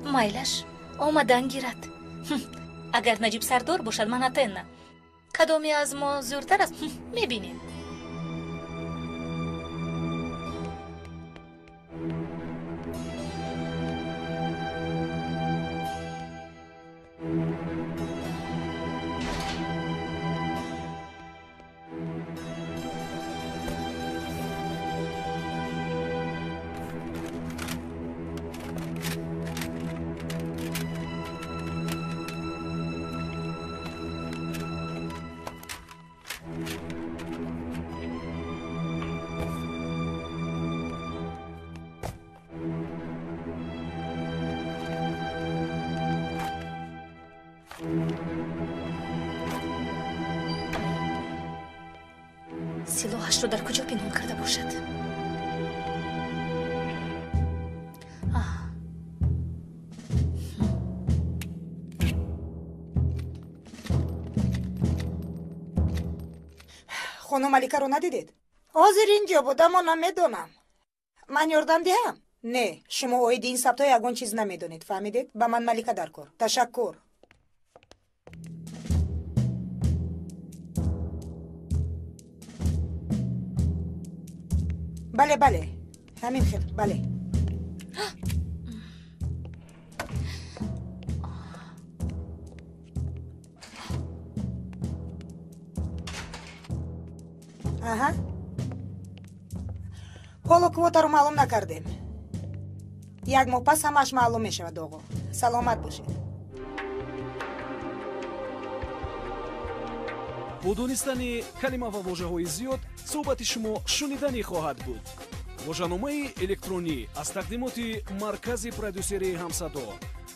مایلش آمدن گیرد. اگر نجیب سردار باشد من اتینا. کدامی از ما زورتر است میبینیم. силоҳашро дар куҷо пинҳон карда бошад? خانم ملیکه رو ندیدید؟ حاضر اینجا بود اما نمیدونم. من یاردم دهم؟ نه، شما اوید این سبتا یگان چیز نمیدونید. فهمیدید؟ به من ملیکه در کار. تشکر. بله بله، همین خیر. بله. آها. حالا کواتا رو معلوم نکردیم. یک ماه پس همش معلوم میشود آقا. سلامت باشید. бо донистани калима ва вожаҳои зиёд суҳбати шумо шуниданӣ хоҳад буд. вожаномаи электронӣ аз тақдимоти маркази продюсерии ҳамсадо.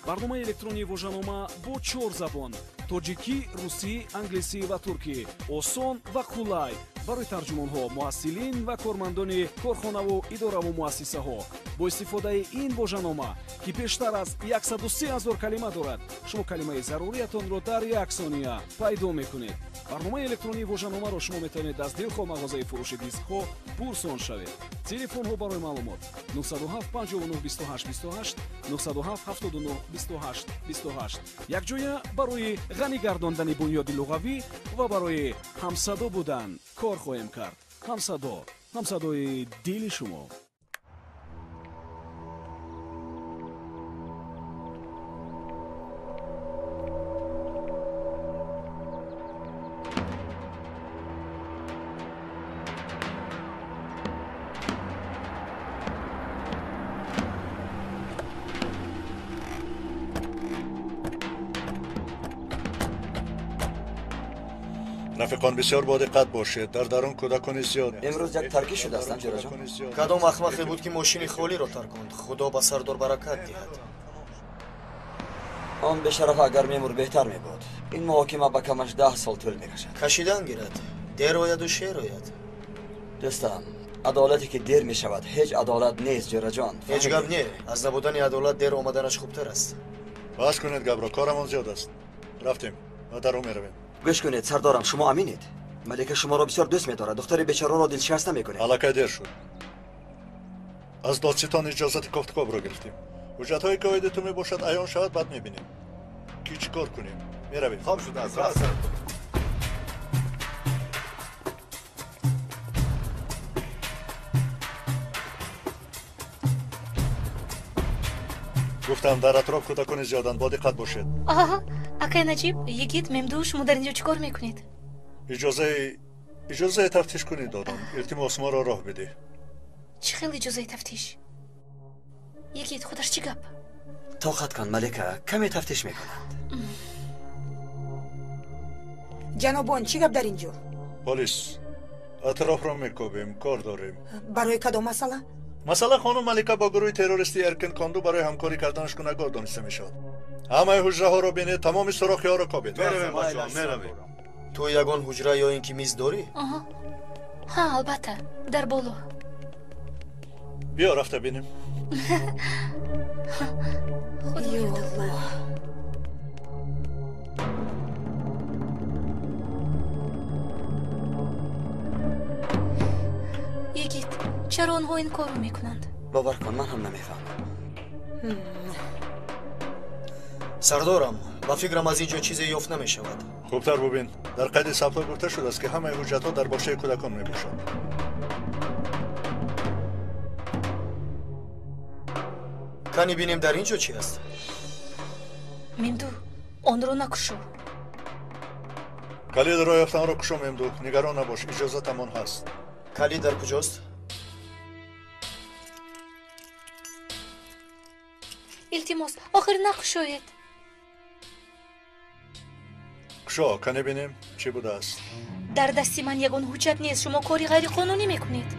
барномаи электронии вожанома бо 4 забон: тоҷикӣ, русӣ, англисӣ ва туркӣ. осон ва қулай барои тарҷумонҳо, муҳассилин ва кормандони корхонаву идораву муассисаҳо. бо истифодаи ин вожанома ки бештар аз 130 000 калима дорад, шумо калимаи заруриятонро дар 1 сония пайдо мекунед. барномаи электронии вожаномаро шумо метавонед аз дилхоҳ мағозаи фурӯши дискҳо пурсон шавед. телефонҳо барои маълумот 907 59 28 28 907 79 28 28. якҷоя барои ғанӣ гардондани бунёди луғавӣ ва барои ҳамсадо будан кор хоҳем кард. ҳамсадо, ҳамсадои дили шумо. рафиқон бисёр бодиққат бошед. дар дарун кӯдакони зиёд. имрӯз як таркӣ шудааст амҷираҷон. кадом ахмақе буд ки мошини холиро тарконд? худо ба сардор баракат диҳад. он бешарафа агар мемур беҳтар мебуд. ин муҳокима ба камаш 10 сол тӯл мекашад. кашидан гирад. дер ояду шер ояд. дӯстам, адолате ки дер мешавад ҳеҷ адолат нест, ҷираҷон. ҳеҷ гап не. аз набудани адолат дер омаданаш хубтар аст. бас кунед гапро, корамон зиёд аст. рафтем, ва даро меравем. гӯш кунед сардорам, шумо аминед? малика шуморо бисёр дӯст медорад. духтари бечароро дилшикаста мекунед. аллакай дер шуд. аз додситон иҷозати кофткобро гирифтем. ҳуҷҷатҳое ки оиди ту мебошад аён шавад, баъд мебинем ки чӣ кор кунем. меравем. хоб шудааст. раст. гуфтам дар атроф кӯдакони зиёданд, бодиққат бошед. аҳа, акай наҷиб, йигит, мемду, шумо дар инҷо чӣ кор мекунед? иҷозаи тафтиш кунед додам. илтимос моро роҳ бидӣ. чӣ хел иҷозаи тафтиш? йигит, худаш чӣ гап? тоқат кун малика, каме тафтиш мекунад. ҷанобон, чӣ гап дар инҷо? полис, атрофро мекобем, кор дорем. барои кадом масъала? масъала хонум малика бо гурӯҳи террористӣ эркин конду барои ҳамкорӣ карданаш гунahгор дониста мешавад. ҳамаи ҳуҷраҳоро бинед, тамоми сурохиҳоро кобед. меравем. ту ягон ҳуҷра ё ин ки миз дорӣ? ҳа, албатта, дар боло. биё рафта бинем. йигит, чаро онҳо ин корро мекунанд? бовар кун, ман ҳам намефаҳмам. сардорам, ба фикрам аз инҷо чизе ёфт намешавад. хубтар бубин, дар қайди сабто гуфта шудааст ки ҳамаи ҳуҷҷатҳо дар бошаи кӯдакон мебошад. кани бинем дар инҷо чӣ аст? мемду, онро накушо. калидро ёфтанро кушо мемду, нигарон набош, иҷозатамон ҳаст. калид дар куҷост? илтимос, охир накушоед. кушо, кане бинем чӣ будааст. дар дасти ман ягон ҳуҷҷат нест, шумо кори ғайриқонунӣ мекунед.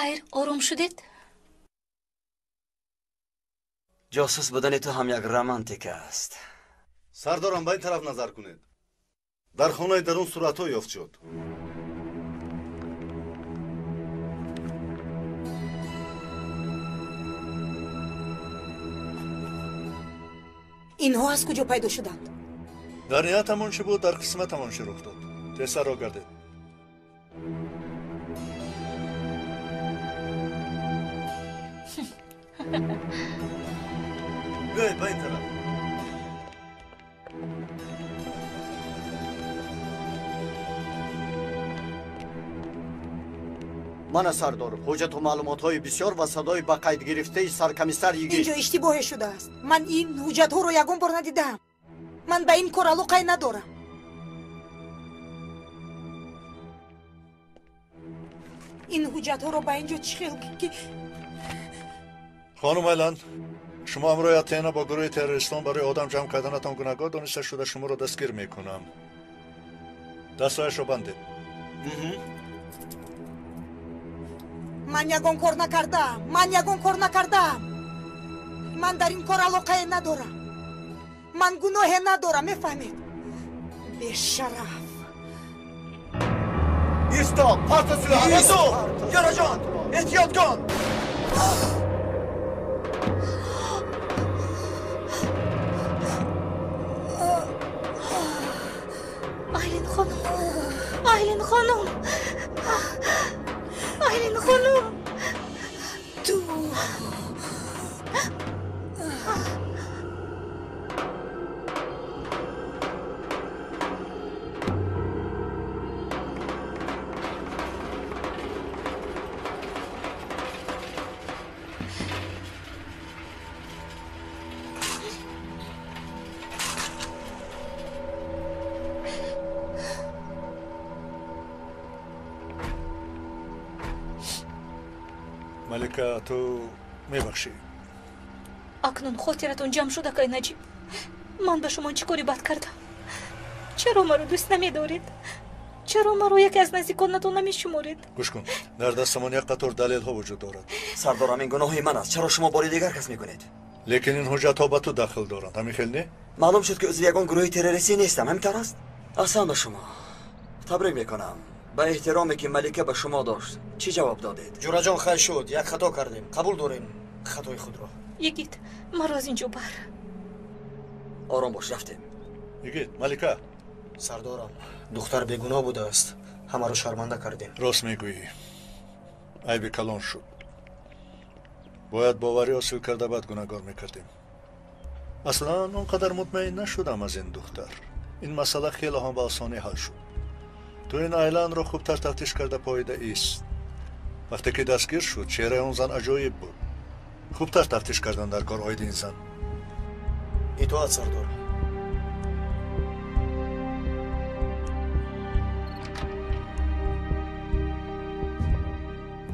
خیر آروم شدید؟ جاسوس بودن تو هم یک رمانتیک است. سردارم به این طرف نظر کنید. در خانه درون صورت‌ها یافت شد. اینها از کجا پیدا شدند؟ در نیتمان چه بود در قسمتمان چه رخ داد. تسر را گردید. بیایید به این طرف. من سردار حجت و معلومات های بسیار و صدای با قید گرفته سرکمیستر یگی. اینجا اشتباه شده است. من این حجت ها رو یگان بار ندیدم. من به این کار علاقه ندارم. این حجت ها رو به اینجا چی خیلی که خانم ایلند، شما امروز اتینا با گروه تروریستان برای آدم جمع کردنتان گناهکار دانسته شده شما را دستگیر میکنم. دستایش را بندید. من یگان کار نکردم. من در این کار علاقه ندارم. من گناه ندارم. میفهمید؟ به شرف. ایستا پارت سلاح. ایستا یارا جان احتیاط کن. آیلین خانم تو ملکه تو میبخشی. اکنون خاطرتون جمع شده که نجیب من به شما چی کاری بد کردم؟ چرا ما رو دوست نمیدارید؟ چرا ما رو یکی از نزدیکانتون نمیشمارید؟ گوش کن، در دستمان یک قطار دلیل ها وجود دارد. سردارم این گناهی من است. چرا شما باری دیگر کس میکنید؟ لیکن این حجت ها به تو داخل دارند. همین خیلی نه؟ معلوم شد که عضو یگان گروه تروریستی نیستم. همینطور است؟ اصلا به شما تبریک میکنم با احترامی که ملکه به شما داشت. چی جواب دادید؟ جورا جان خواهش شد. یک خطا کردیم. قبول داریم خطای خود را. یگید ما رو از اینجا بر. آرام باش رفتیم. یگید ملکه. سردارم دختر بیگناه بوده است. همه رو شرمنده کردیم. راست میگویی. عیب کلان شد. باید باوری حاصل کرده بعد گناهکار میکردیم. اصلا اونقدر مطمئن نشدم از این دختر. این مسئله خیلی هم به آسانی حل شد. تو این ایلند را خوبتر تفتیش کرده پاییده ایست. وقتی که دستگیر شد چهره اون زن عجایب بود. خوبتر تفتیش کردن در کارهای این زن. اطاعت سردار.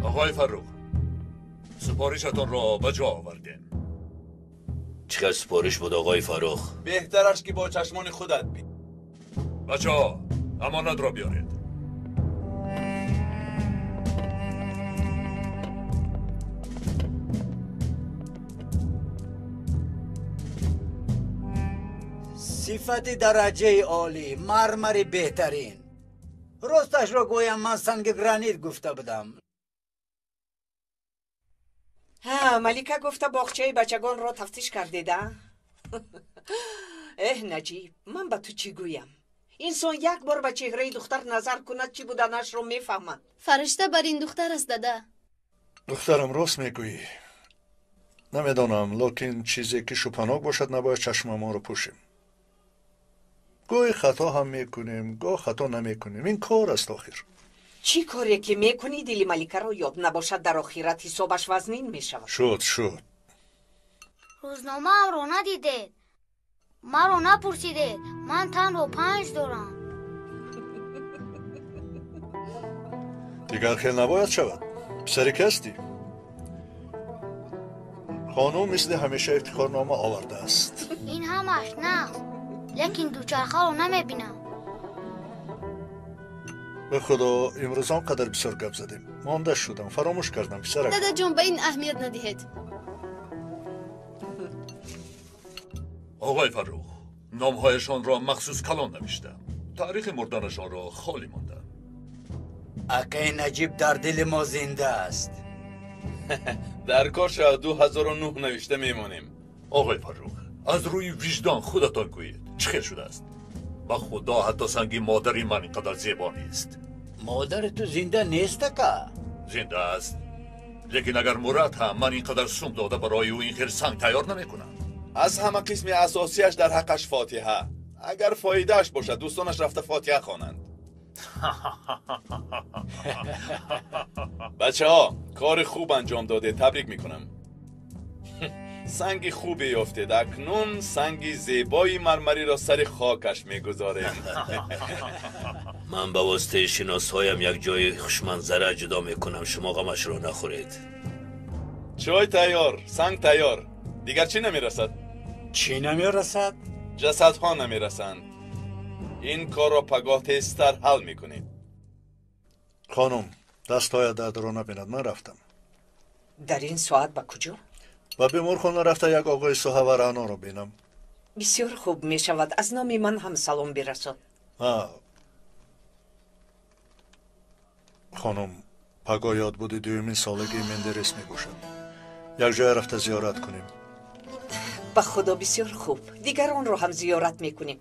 آقای فرخ، سپارشتان را به جا آوردیم. چقدر سپارش بود آقای فرخ؟ بهترش که با چشمان خودت بی. بچه‌ها امانت را بیارید. صفت درجه عالی، مرمر بهترین. راستش را گویم من سنگ گرانیت گفته بودم. ها ملیکه گفته باغچه بچگان را تفتیش کردیده؟ نجیب من به تو چی گویم؟ انسان یک بار به چهره دختر نظر کند چی بودنش رو میفهمد. فرشته بر این دختر است داده. دخترم راست میگویی. نمیدانم لکن چیزی که شپناک باشد نباید چشم ما رو پوشیم. گاهی خطا هم میکنیم گاه خطا نمیکنیم. این کار است آخر. چی کاری که میکنی دلی ملیکه رو یاد نباشد در آخرت حسابش وزنین میشود. شد روزنامه هم رو ندیدید، من رو نپرسیدید. من تنها 5 دارم. دیگر خیلی نباید شود. پسری کستی. خانم مثل همیشه افتخارنامه آورده است. این همش نه، لیکن دوچرخه رو نمیبینم. به خدا امروز هم قدر بسیار گپ زدیم. مانده شدم، فراموش کردم پسرک. دادا جون به این اهمیت ندهید. آقای فرخ، نامهایشان را مخصوص کلان نوشتم. تاریخ مردنشان را خالی مانده. اکای نجیب در دل ما زنده است. در کاش 2009 نوشته میمانیم. آقای فرخ، از روی وجدان خودتان گویید چه خیر شده است؟ با خدا حتی سنگ مادری من اینقدر زیبا نیست. مادر تو زنده نیست که؟ زنده است، لیکن اگر مرد هم من اینقدر سوم داده برای او این خیر سنگ تیار نمیکنم. از همه قسم اساسیش در حقش فاتحه. اگر فایدهش باشد دوستانش رفته فاتحه خوانند. بچه ها کار خوب انجام داده، تبریک میکنم. سنگ خوبی یافتید. اکنون سنگ زیبایی مرمری را سر خاکش میگذاریم. من به واسطه شناسهایم یک جای خوشمنظره جدا میکنم، شما غمش را نخورید. چای تیار، سنگ تیار. دیگر چی نمیرسد؟ چی نمیرسد؟ جسدها نمیرسند. این کار را پگاه تیزتر حل میکنید. خانم دستهای درد را نبیند، من رفتم. در این ساعت به کجا؟ و بیمارخانه رفته یک آقای صحه و رعنا را بینم. بسیار خوب می شود، از نام من هم سلام برسان. خانم پگاه یاد بودی دویمین سالگی مندرس می باشد. یک جای رفته زیارت کنیم. به خدا بسیار خوب، دیگران رو هم زیارت میکنیم.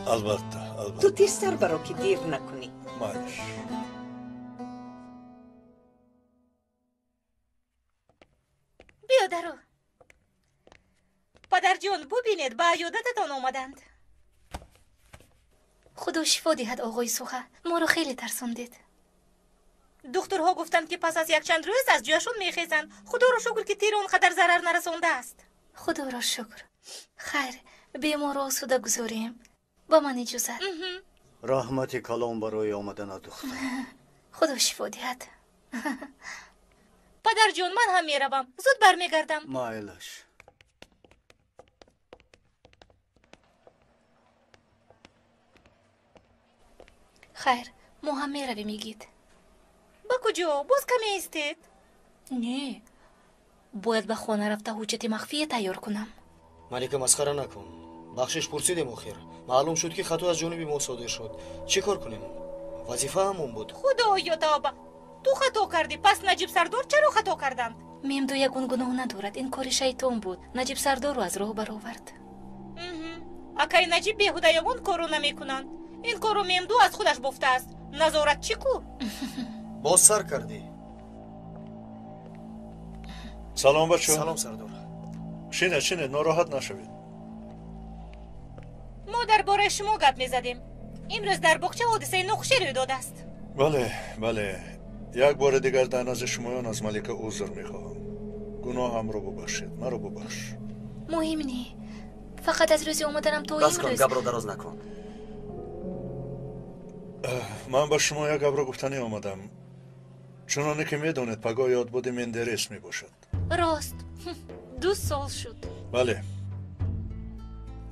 البته تو تیزتر برو که دیر نکنی. مایش. بیا درو. پدر جان ببینید به عیادتتان آمدند. خدا شفا دهد آقای سوخه، ما رو خیلی ترساندید. دکترها گفتند که پس از یک چند روز از جایشون میخیزند. خدا رو شکر که تیر اونقدر ضرر نرسانده است. خدا را شکر. خیر بیمار را آسوده گذاریم. با من اجازت. رحمت کلام برای آمدن دختر. خدا شفا دهد. پدر جان من هم میروم، زود برمیگردم. مایلش. خیر ما هم میرویم میگید. با کجا؟ باز کمی ایستید؟ نه باید به خانه رفته حجت مخفی تیار کنم. ملکه مسخره نکن. بخشش پرسیدیم آخر معلوم شد که خطا از جانب ما صادر شد. چی کار کنیم؟ وظیفه همون بود. خدایا توبه، تو خطا کردی، پس نجیب سردار چرا خطا کردند؟ میمدو یگون گناه ندارد، این کار شیطان بود. نجیب سردار رو از راه برآورد. اکای نجیب بیهوده یگون کارو نمیکنند. این کارو میمدو از خودش بفته است. نظارت چی کو؟ باز سر کردی. سلام بچه. سلام سردار. شینه ناراحت نشوید. ما درباره شما گپ میزدیم. امروز در باغچه حادثه نقشی روی داده است. بله یک بار دیگر در نزد شمایان از ملکه عذر میخواهم. گناهم رو ببخشید، مرا ببخش. مهم نی، فقط از روزی اومدنم تو بس امروز. کن، گپ رو دراز نکن. من با شما یک گپ را گفتنی آمدم. چنانه که میدونید پگاه یاد بود مندرس میباشد. راست 2 سال شد. بله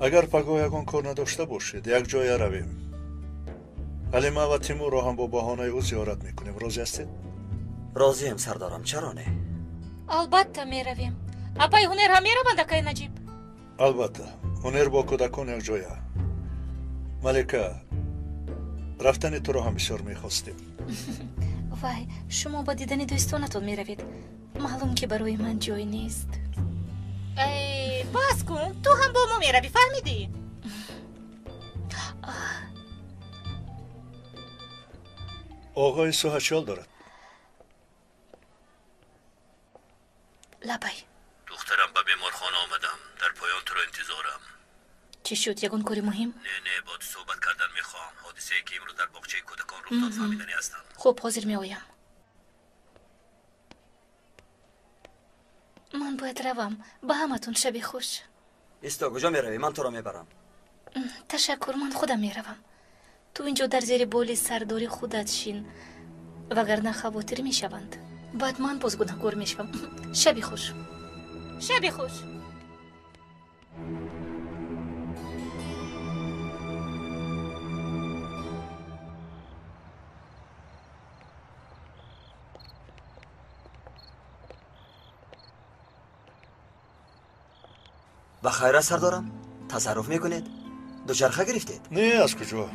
اگر پگاه یکان کار نداشته باشید یک جای رویم. حلیمه و تیمور را هم با بهانه او زیارت میکنیم. راضی هستید؟ راضیم سردارم، چرا نه؟ البته میرویم. اپای هنر هم میروند اکای نجیب؟ البته هنر با کودکان یک جای. ملکه رفتن تو را هم بسیار میخواستیم. وای شما با دیدن دوستانتون میروید، معلوم که برای من جای نیست. ای باز کن، تو هم با ما میروی، فهمیدی؟ آقای سوهچال دارد. لبای دخترم به بیمارخانه آمدم، در پایان تو را انتظارم. چی شد؟ یکون کاری مهم؟ نه با تو صحبت کردن میخوام. حادثه که امروز در باغچه کودکان رخ داد فهمیدنی هستم. خب حاضر میآیم. من باید روم. به همتون شبی خوش. ایستا کجا میروی؟ من تو را میبرم. تشکر، من خودم میروم. تو اینجا در زیر بولی سرداری خودت شین، وگرنه خواطر میشوند. بعد من باز گناهکار میشوم. شبی خوش. شبی خوش. بخیر است سردارم. تصرف میکنید؟ دوچرخه گرفتید؟ نه از کجا.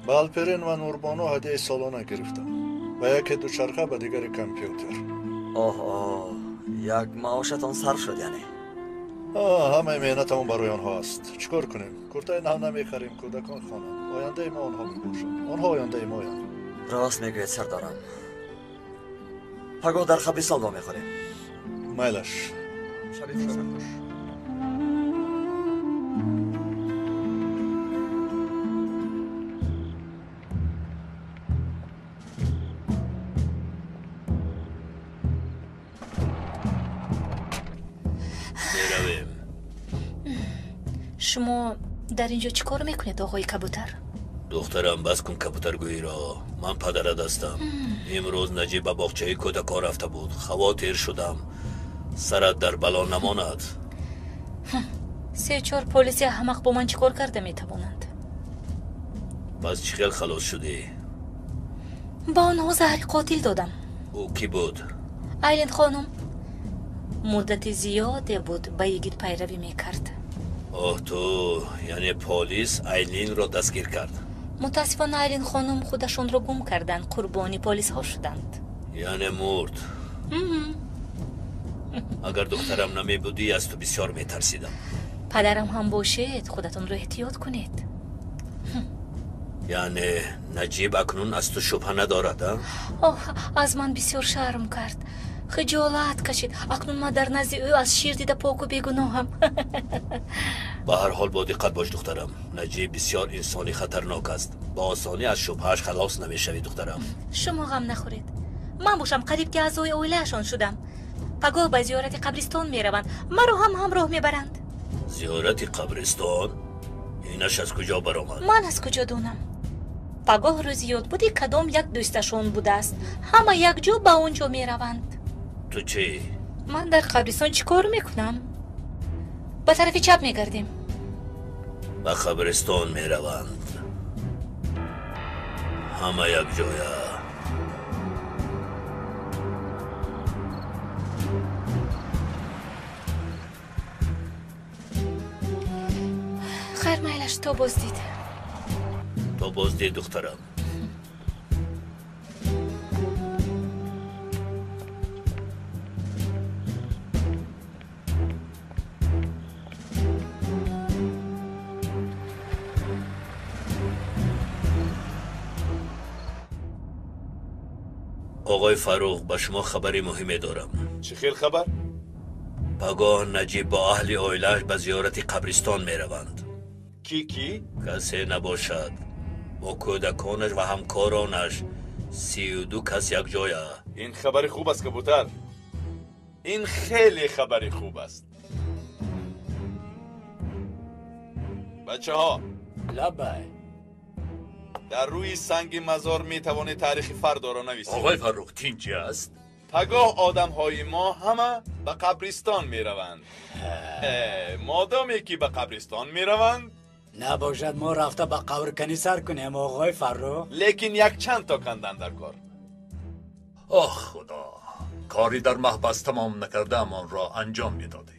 به الپرین و نوربانو هدیه سالانه گرفتم و یک دوچرخه به دیگر کامپیوتر. اوه یک معاشتان صرف شد یعنی؟ همه مهنتمون برای آنها است. چیکار کنیم؟ کرته نو نمیخریم، کودکان خوانند. آینده ما آنها میباشند. آنها آینده ما یند. راست میگوید سردارم. پگاه در قبرستان با میخوریم. میلش. شبیه خوش. شما در اینجا چی کار میکنید آقای کبوتر؟ دخترم بس کن کبوترگویی را. من پدرت هستم. امروز نجیب به باغچه کودکان رفته بود. خواطر شدم سرت در بلا نماند. 3-4 پلیسی احمق با من چی کار کرده میتوانند؟ بس چی خیل خلاص شدی؟ با آنها زهر قاتل دادم. او کی بود؟ آیلین خانم مدت زیاده بود با یگید پیروی میکرد. آه تو یعنی پلیس آیلین را دستگیر کرد؟ متاسفانه آیلین خانم خودشون رو گم کردن، قربانی پلیس ها شدند. یعنی مرد؟ اگر دخترم نمی بودی از تو بسیار می ترسیدم. پدرم هم باشید خودتون رو احتیاط کنید. یعنی نجیب اکنون از تو شبه ندارد؟ اوه از من بسیار شرم کرد، خجالت کشید. اکنون ما در نزد او از شیر دیده پاک و بیگناهم. به هر حال با دقت باش دخترم. نجیب بسیار انسانی خطرناک است. با آسانی از شبهش خلاص نمیشوی دخترم. شما غم نخورید. من باشم قریب که اعضای اویلهشان شدم. پگاه به زیارت قبرستان میروند، مرا هم همراه میبرند. زیارت قبرستان؟ اینش از کجا برآمد؟ من از کجا دونم؟ پگاه روز یاد بودی کدام یک دوستشون بوده است. همه یک جو به اونجا میروند. تو چی؟ من در قبرستان چی کار میکنم؟ به طرف چپ میگردیم. به قبرستان میروند. همه یک جویا. خیر میلش تو بازدید. تو بازدید دخترم. آقای فروغ به شما خبری مهمی دارم. چه خیل خبر؟ پگاه نجیب با اهل اویلش به زیارت قبرستان می روند. کی؟ کسی نباشد. با کودکانش و همکارانش 32 کس یک جایه. این خبر خوب است کبوتر. این خیلی خبر خوب است. بچه ها لبای در روی سنگ مزار می توانی تاریخ فردا را نویسید. آقای فروغ تینجی است؟ پگاه آدم های ما همه به قبرستان می روند. مادامی که به قبرستان می روند نباشد ما رفته به قبر کنی سر کنیم آقای فروغ. لیکن یک چند تا کندن در کار. آه خدا، کاری در محبس تمام نکرده امان را انجام می دادیم.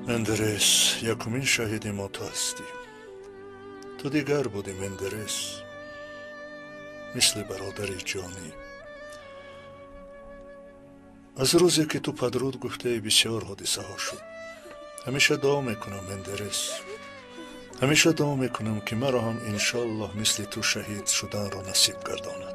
مندرس یکمین شهید ما تو هستی. تو دیگر بودی مندرس، مثل برادر جانی. از روزی که تو پدرود گفته بسیار حادثه ها شد. همیشه دعا میکنم مندرس، همیشه دعا میکنم که مرا هم انشالله مثل تو شهید شدن را نصیب گرداند.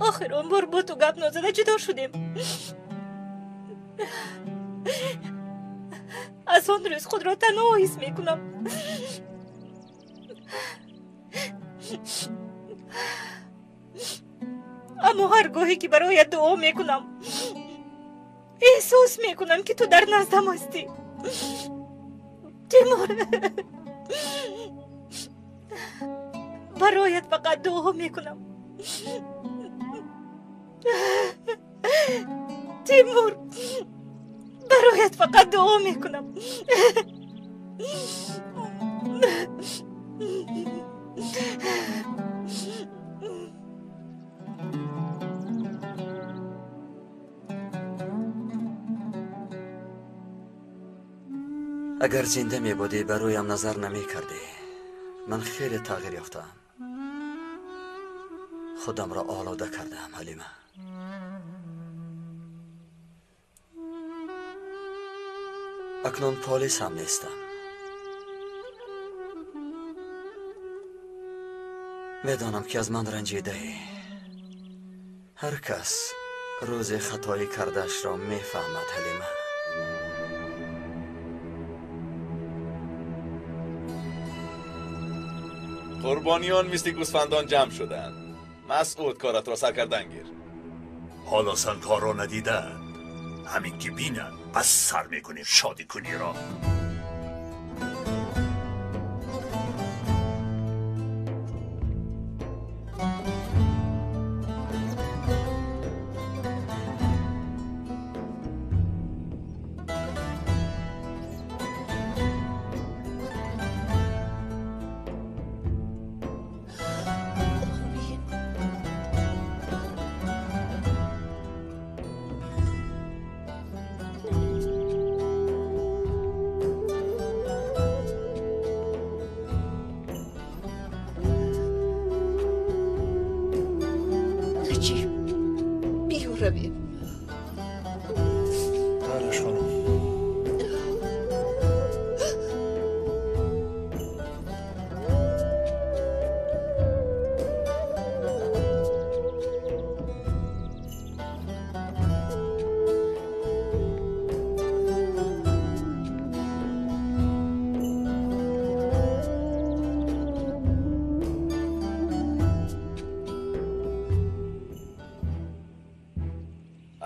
آخر اون بار با تو گپ نزده جدا شدیم. از آن روز خود را تنها حس میکنم. اما هرگاهی که برایت دعا میکنم احساس میکنم که تو در نزدم هستی. تیمور، برایت فقط دعا میکنم. تیمور، برایت فقط دعا میکنم. اگر زنده می بودی برایم نظر نمی کردی. من خیلی تغییر یافتم. خودم را آلوده کردم حلیمه. اکنون پلیس هم نیستم. میدانم که از من رنجیده ای. هر کس روز خطایی کردش را میفهمد حلیمه. قربانیان مثل گوسفندان جمع شدند. مسعود کارت را سرکردن گیر. حالا سن کار را ندیدن. همین که بینن بس سر میکنی شادی کنی را.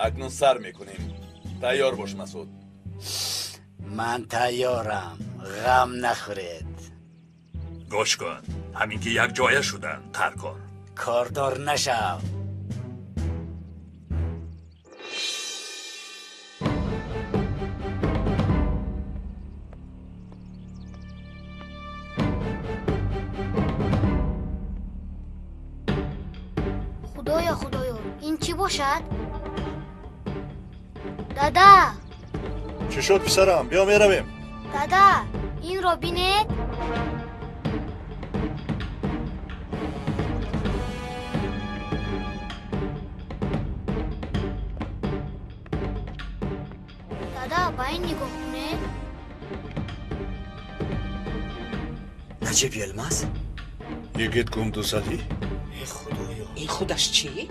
اکنون سر میکنیم. تیار باش مسعود. من تیارم، غم نخورید. گوش کن، همین که یک جایه شدن قر کن. کاردار نشو. خدایا این چی باشد؟ دادا، چی شد پسرم؟ بیا میرویم. دادا این رو بینید؟ دادا با این نگاه کنید. نجیب یلماز؟ یگید گندوزالی؟ این خودش چی؟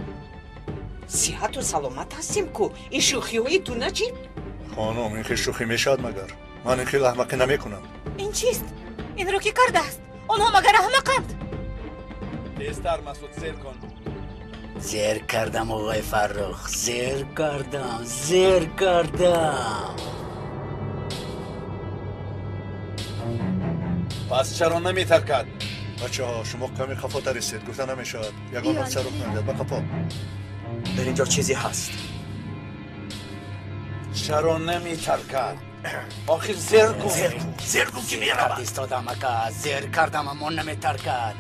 صحت و سلامت هستیم کو؟ این شوخی های تو نجیب؟ خانم این که شوخی میشد مگر؟ من این خیلی احمقی نمیکنم. این چیست؟ این رو کی کرده است؟ آنها مگر احمقند؟ بهتر مسعود زیر کن. زیر کردم آقای فرخ، زیر کردم. پس چرا نمیترکد؟ بچه ها شما کمی خفا رسید، گفته نمیشود یگان حادثه رخ نمیدهد. بخفا در اینجا چیزی هست. چرا نمیترکد؟ آخر زیر کن. زیر کن که میرود. ایستادم اکا، زیر کردم اما نمیترکد.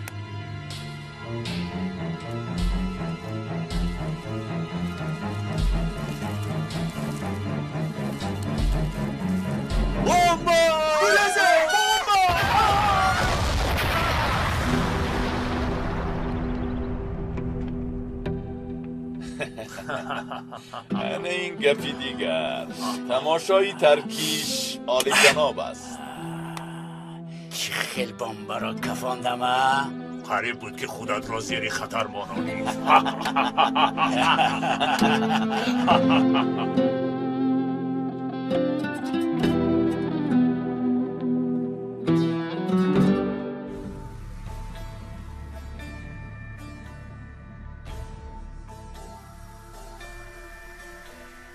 نه این گپی دیگر. تماشای ترکیش عالی جناب است. چه خیلی بمبا را کفاندم ها؟ قریب بود که خودت را زیر خطر مانانی.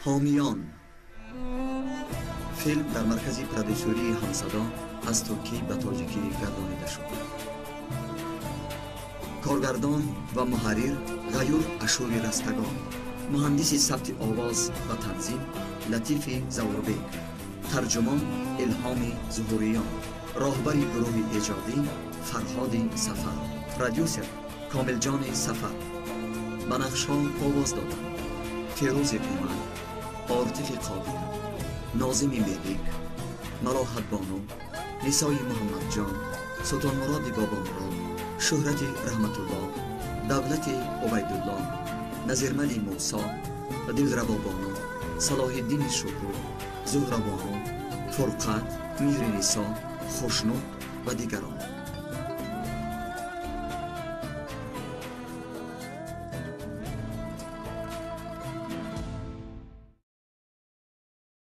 حامیان فیلم در مرکز پرودوسری همصدا از ترکی به تاجیکی گردانیده شد. کارگردان و محرر غیور اشوری رستگان، مهندس ثبت آواز و تنظیم لطیف زوربک، ترجمان الهام ظهوریان، راهبر گروه ایجادی فرهاد سفر، پرودوسر کامل جان سفر. به نقش‌ها آواز دادند فیروز کومن، عاطف قادر، ناظم ملیک، ملاحت بانو، نسای محمد جان، سلطان مراد بابا مراد، شهرت رحمت الله، دولت عبیدالله، نظیرمل موسی و دلربا بانو، صلاح الدین شکور، زهرا بانو، فرقت، مهر نسا، خوشنود و دیگران.